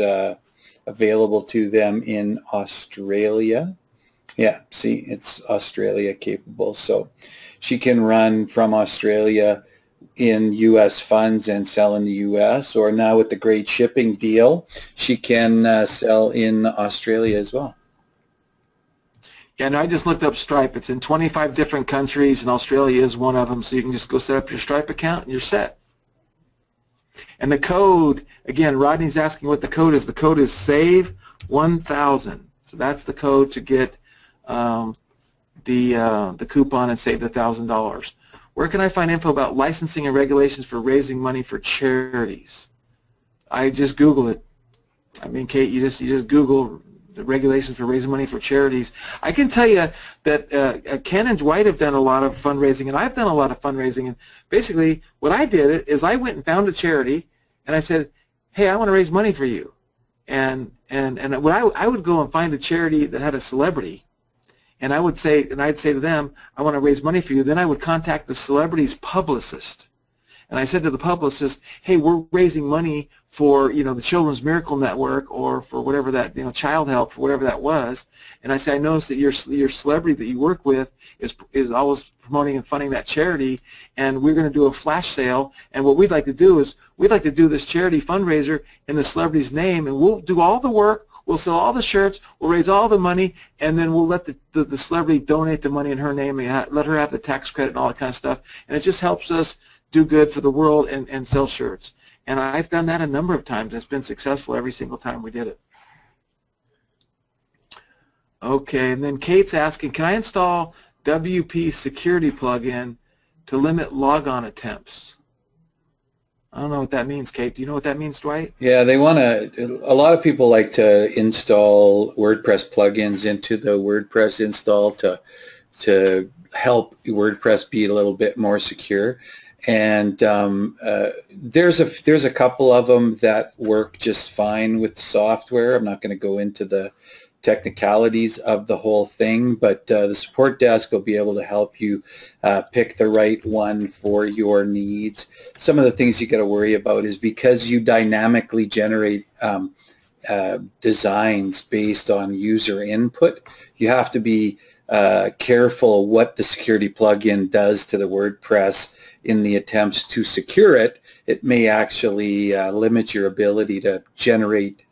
available to them in Australia. Yeah, see, it's Australia capable. So she can run from Australia in U.S. funds and sell in the U.S., or now with the great shipping deal, she can sell in Australia as well. Yeah, and I just looked up Stripe. It's in 25 different countries, and Australia is one of them, so you can just go set up your Stripe account and you're set. And the code, again, Rodney's asking what the code is. The code is SAVE1000. So that's the code to get the coupon and save the $1,000. Where can I find info about licensing and regulations for raising money for charities? I just Google it. I mean, Kate, you just Google the regulations for raising money for charities. I can tell you that Ken and Dwight have done a lot of fundraising, and I've done a lot of fundraising. And basically, what I did is I went and found a charity, and I said, "Hey, I want to raise money for you." And when I would go and find a charity that had a celebrity, and I'd say to them, "I want to raise money for you." Then I would contact the celebrity's publicist. And I said to the publicist, "Hey, we're raising money for, the Children's Miracle Network, or for whatever that, Child Help, or whatever that was." And I said, "I noticed that your celebrity that you work with is always promoting and funding that charity, and we're going to do a flash sale. And what we'd like to do is we'd like to do this charity fundraiser in the celebrity's name, and we'll do all the work. We'll sell all the shirts, we'll raise all the money, and then we'll let the celebrity donate the money in her name and let her have the tax credit and all that kind of stuff. And it just helps us do good for the world and sell shirts." And I've done that a number of times. It's been successful every single time we did it. Okay, and then Kate's asking, can I install WP security plugin to limit logon attempts? I don't know what that means, Kate. Do you know what that means, Dwight? Yeah, they want to, a lot of people like to install WordPress plugins into the WordPress install to help WordPress be a little bit more secure. And there's a couple of them that work just fine with software. I'm not going to go into the technicalities of the whole thing, but the support desk will be able to help you pick the right one for your needs. Some of the things you got to worry about is because you dynamically generate designs based on user input, you have to be careful what the security plugin does to the WordPress in the attempts to secure it. It may actually limit your ability to generate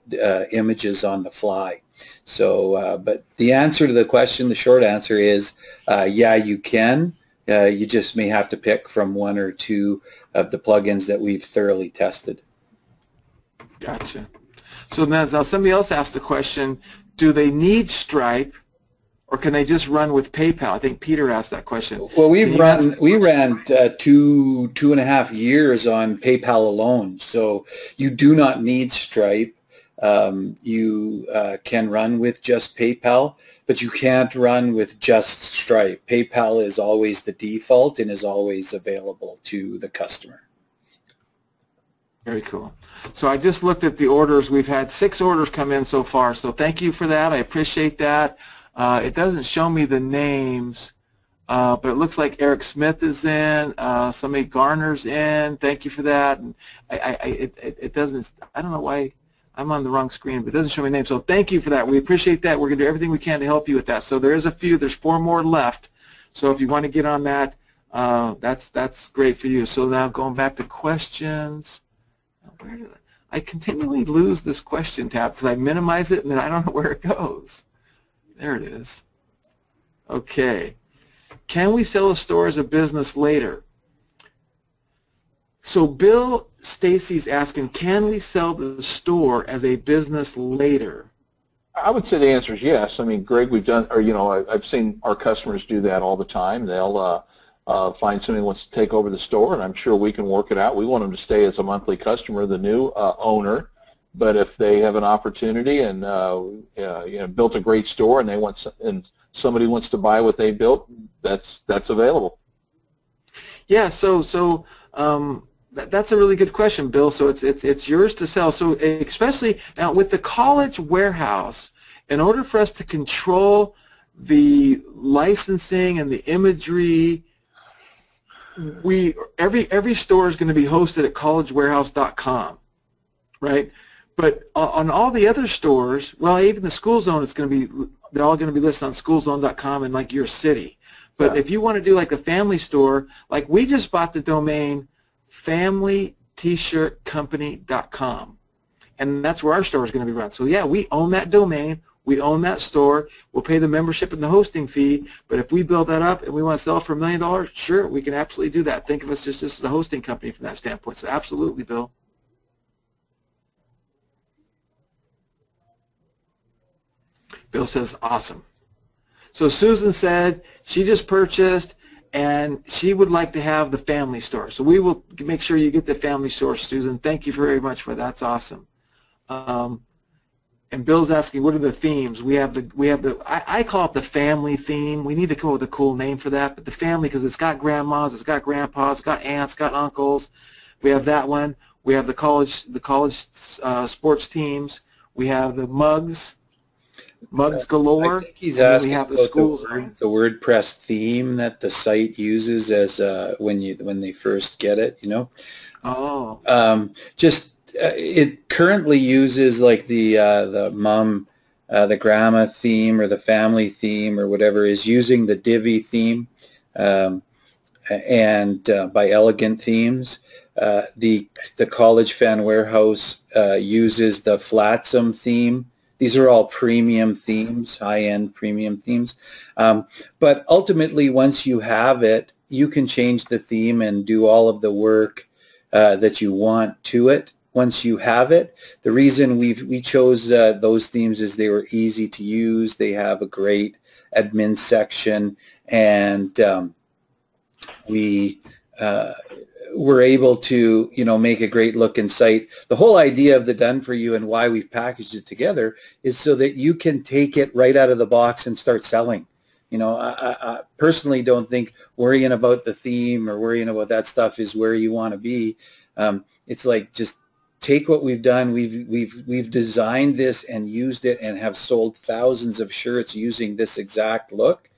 images on the fly. So, but the answer to the question, the short answer is, yeah, you can. You just may have to pick from one or two of the plugins that we've thoroughly tested. Gotcha. So now somebody else asked the question, do they need Stripe, or can they just run with PayPal? I think Peter asked that question. Well, we ran 2.5 years on PayPal alone, so you do not need Stripe. You can run with just PayPal, but you can't run with just Stripe. PayPal is always the default and is always available to the customer. Very cool. So I just looked at the orders. We've had 6 orders come in so far, so thank you for that. I appreciate that. It doesn't show me the names, but it looks like Eric Smith is in, somebody Garner's in. Thank you for that. And it doesn't, I don't know why I'm on the wrong screen, but it doesn't show me names. So thank you for that. We appreciate that. We're going to do everything we can to help you with that. So there is a few. There's 4 more left. So if you want to get on that, that's great for you. So now going back to questions. Where did I continually lose this question tab because I minimize it and then I don't know where it goes. There it is. Okay. Can we sell a store as a business later? So Bill Stacy's asking, can we sell the store as a business later? I would say the answer is yes. I mean, Greg, we've done, or I've seen our customers do that all the time. They'll find somebody who wants to take over the store, and I'm sure we can work it out. We want them to stay as a monthly customer, the new owner. But if they have an opportunity and built a great store and and somebody wants to buy what they built, that's available. Yeah. So that's a really good question, Bill. So it's yours to sell. So especially now with the college Wearhouse, in order for us to control the licensing and the imagery, every store is going to be hosted at collegewarehouse.com, right? But on all the other stores, well, even the school zone, it's going to be they're all going to be listed on schoolzone.com in like your city. But if you want to do like a family store, like we just bought the domain familytshirtcompany.com, and that's where our store is going to be run. So yeah, we own that domain. We own that store. We'll pay the membership and the hosting fee, but if we build that up and we want to sell it for $1 million, sure, we can absolutely do that. Think of us just as a hosting company from that standpoint. So absolutely, Bill. Bill says, awesome. So Susan said she just purchased and she would like to have the family store. So we will make sure you get the family store, Susan. Thank you very much for that. That's awesome. And Bill's asking, what are the themes? We have the I call it the family theme. We need to come up with a cool name for that, but the family, because it's got grandmas, it's got grandpas, it's got aunts, it's got uncles. We have that one. We have the college sports teams. We have the mugs galore. I think he's asking about the WordPress theme that the site uses as when they first get it, you know. Oh. It currently uses like the mom, the grandma theme or the family theme or whatever is using the Divi theme, and by Elegant Themes. The College Fan Wearhouse uses the Flatsum theme. These are all premium themes, high-end premium themes. But ultimately, once you have it, you can change the theme and do all of the work that you want to it. Once you have it, the reason we chose those themes is they were easy to use. They have a great admin section, and we were able to, make a great looking site. The whole idea of the Done For You and why we've packaged it together is so that you can take it right out of the box and start selling. I personally don't think worrying about the theme or worrying about that stuff is where you want to be. It's like just take what we've done. We've designed this and used it and have sold thousands of shirts using this exact look.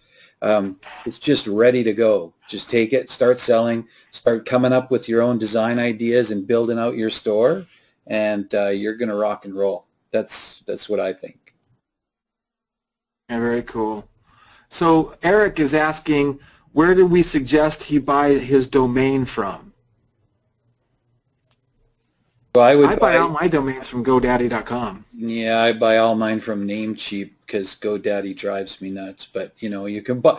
It's just ready to go. Just take it, start selling, start coming up with your own design ideas and building out your store, and you're going to rock and roll. That's what I think. Yeah, very cool. So Eric is asking, where do we suggest he buy his domain from? Well, I buy all my domains from GoDaddy.com. Yeah, I buy all mine from Namecheap because GoDaddy drives me nuts. But you can buy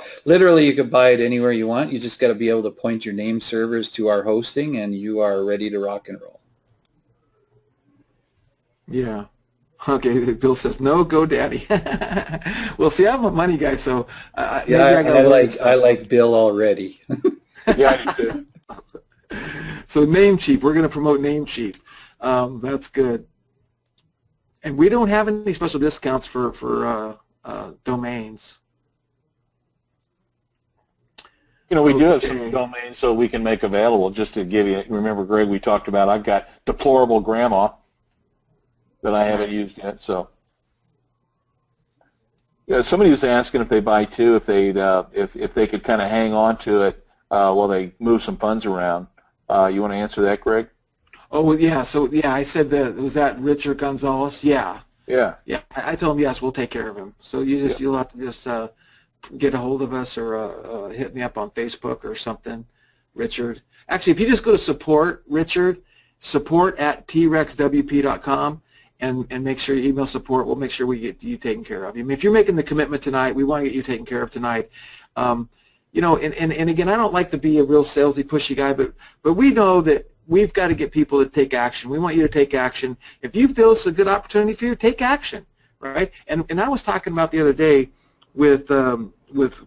it anywhere you want. You just got to be able to point your name servers to our hosting, and you are ready to rock and roll. Yeah. Okay. Bill says no GoDaddy. Well, see, I'm a money guy, so maybe I like Bill already. Yeah, I do too. So Namecheap, we're going to promote Namecheap. That's good. And we don't have any special discounts for domains. We do have some domains so we can make available. Just to give you, remember, Greg, we talked about, I've got Deplorable Grandma that I haven't used yet. So somebody was asking if they buy two, if they could kind of hang on to it while they move some funds around. You want to answer that, Greg? Oh, well, yeah. So, yeah, I said that. Was that Richard Gonzalez? Yeah. Yeah. Yeah. I told him, yes, we'll take care of him. So you'll have to just get a hold of us or hit me up on Facebook or something, Richard. Actually, if you just go to support, Richard, support@trexwp.com and make sure you email support, we'll make sure we get you taken care of. I mean, if you're making the commitment tonight, we want to get you taken care of tonight. And again, I don't like to be a real salesy, pushy guy, but we know that we've got to get people to take action. We want you to take action. If you feel it's a good opportunity for you, take action, right? And I was talking about the other day with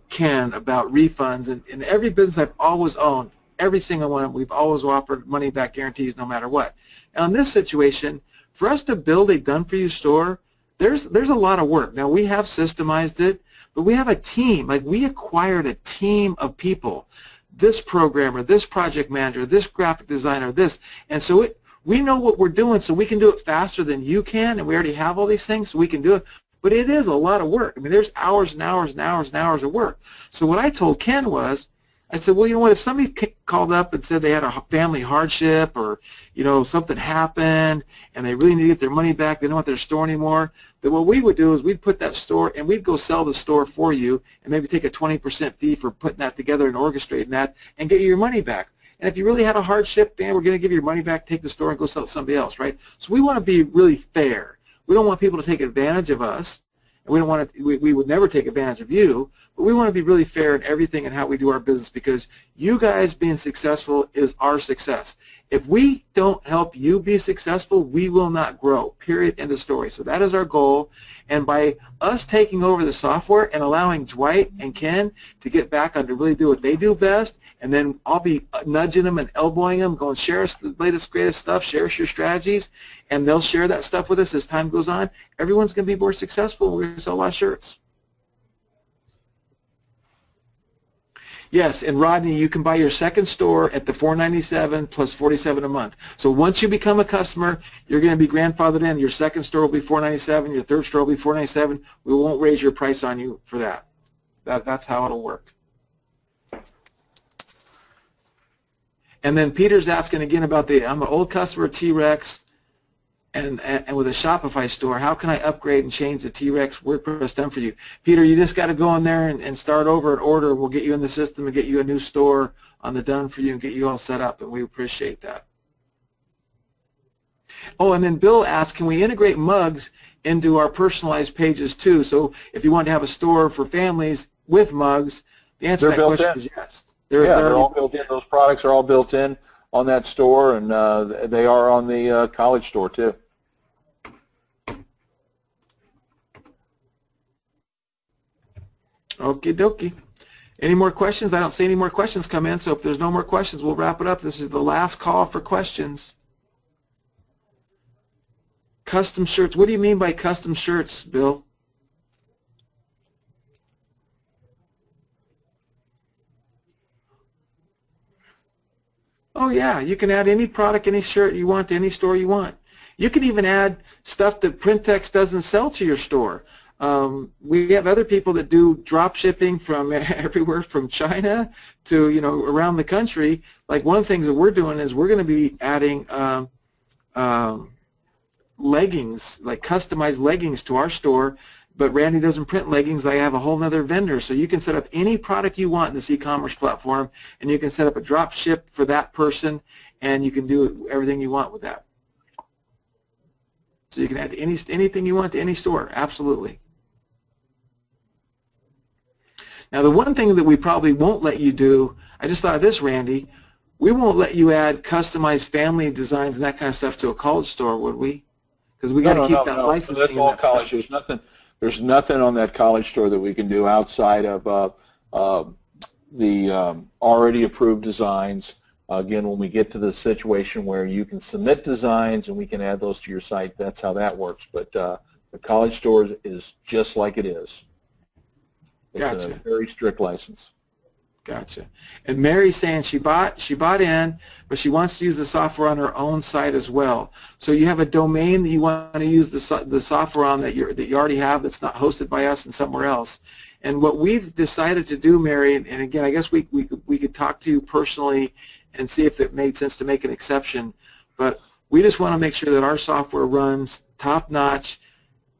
Ken about refunds, and every business I've always owned, every single one, we've always offered money back guarantees no matter what. Now in this situation, for us to build a done-for-you store, there's a lot of work. Now we have systemized it, but we have a team. Like, we acquired a team of people, this programmer, this project manager, this graphic designer, this. And so we know what we're doing, so we can do it faster than you can, and we already have all these things, so we can do it. But it is a lot of work. I mean, there's hours and hours and hours and hours of work. So what I told Ken was, I said, well, you know what, if somebody called up and said they had a family hardship or, you know, something happened and they really need to get their money back, they don't want their store anymore, then what we would do is we'd put that store and we'd go sell the store for you and maybe take a 20% fee for putting that together and orchestrating that and get you your money back. And if you really had a hardship, man, we're going to give you your money back, take the store and go sell it to somebody else, right? So we want to be really fair. We don't want people to take advantage of us. And we don't want to, we would never take advantage of you, but we want to be really fair in everything and how we do our business, because you guys being successful is our success. If we don't help you be successful, we will not grow, period, end of story. So that is our goal. And by us taking over the software and allowing Dwight and Ken to get back on to really do what they do best, and then I'll be nudging them and elbowing them, going, share us the latest, greatest stuff, share us your strategies, and they'll share that stuff with us as time goes on. Everyone's going to be more successful. We're going to sell a lot of shirts. Yes, and Rodney, you can buy your second store at the $497 plus $47 a month. So once you become a customer, you're going to be grandfathered in. Your second store will be $497. Your third store will be $497. We won't raise your price on you for that. That's how it'll work. And then Peter's asking again about I'm an old customer of TREX and with a Shopify store, how can I upgrade and change the TREX WordPress done for you? Peter, you just got to go in there and start over and order. We'll get you in the system and get you a new store on the done for you and get you all set up, and we appreciate that. Oh, and then Bill asked, can we integrate mugs into our personalized pages too? So if you want to have a store for families with mugs, the answer to that question is yes. They're all built in. Those products are all built in on that store, and they are on the college store too. Okie dokie. Any more questions? I don't see any more questions come in, so if there's no more questions, we'll wrap it up. This is the last call for questions. Custom shirts. What do you mean by custom shirts, Bill? Oh yeah, you can add any product, any shirt you want to any store you want. You can even add stuff that Printex doesn't sell to your store. We have other people that do drop shipping from everywhere from China to, you know, around the country. Like one of the things that we're doing is we're going to be adding leggings, like customized leggings to our store. But Randy doesn't print leggings. I have a whole other vendor. So you can set up any product you want in this e-commerce platform, and you can set up a drop ship for that person, and you can do everything you want with that. So you can add anything you want to any store, absolutely. Now the one thing that we probably won't let you do, I just thought of this, Randy, we won't let you add customized family designs and that kind of stuff to a college store, would we? Because we got to keep that licensing. So that's all college. There's nothing on that college store that we can do outside of the already approved designs. Again, when we get to the situation where you can submit designs and we can add those to your site, that's how that works. But the college store is just like it is. It's Gotcha. A very strict license. Gotcha. And Mary's saying she bought in, but she wants to use the software on her own site as well. So you have a domain that you want to use the software on that you already have that's not hosted by us and somewhere else. And what we've decided to do, Mary, and again, I guess we could talk to you personally and see if it made sense to make an exception, but we just want to make sure that our software runs top-notch,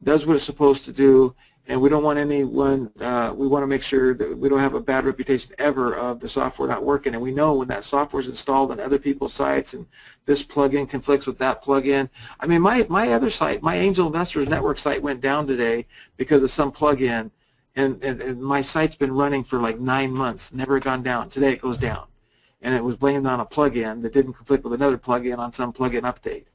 does what it's supposed to do, and we don't want anyone, we want to make sure that we don't have a bad reputation ever of the software not working. And we know when that software is installed on other people's sites and this plugin conflicts with that plugin. I mean, my other site, my Angel Investors Network site went down today because of some plugin, and my site's been running for like 9 months, never gone down. Today it goes down. And it was blamed on a plugin that didn't conflict with another plugin on some plugin update.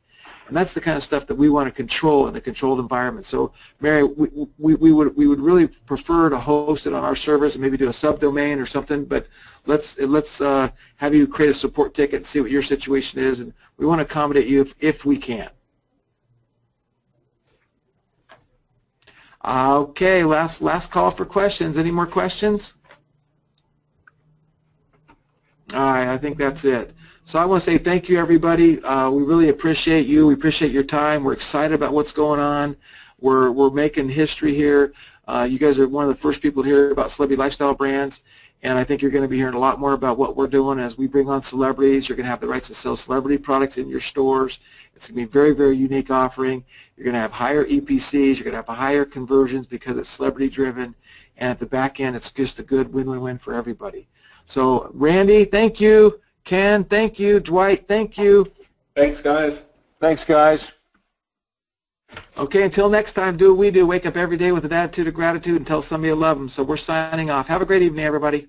And that's the kind of stuff that we want to control in a controlled environment. So, Mary, we would really prefer to host it on our servers and maybe do a subdomain or something. But let's have you create a support ticket and see what your situation is, and we want to accommodate you if we can. Okay, last call for questions. Any more questions? All right, I think that's it. So I want to say thank you, everybody. We really appreciate you. We appreciate your time. We're excited about what's going on. We're making history here. You guys are one of the first people to hear about celebrity lifestyle brands, And I think you're going to be hearing a lot more about what we're doing as we bring on celebrities. You're going to have the rights to sell celebrity products in your stores. It's going to be a very, very unique offering. You're going to have higher EPCs. You're going to have higher conversions because it's celebrity-driven. And at the back end, it's just a good win-win-win for everybody. So, Randy, thank you. Ken, thank you. Dwight, thank you. Thanks, guys. Thanks, guys. Okay, until next time, do what we do. Wake up every day with an attitude of gratitude and tell somebody you love them. So we're signing off. Have a great evening, everybody.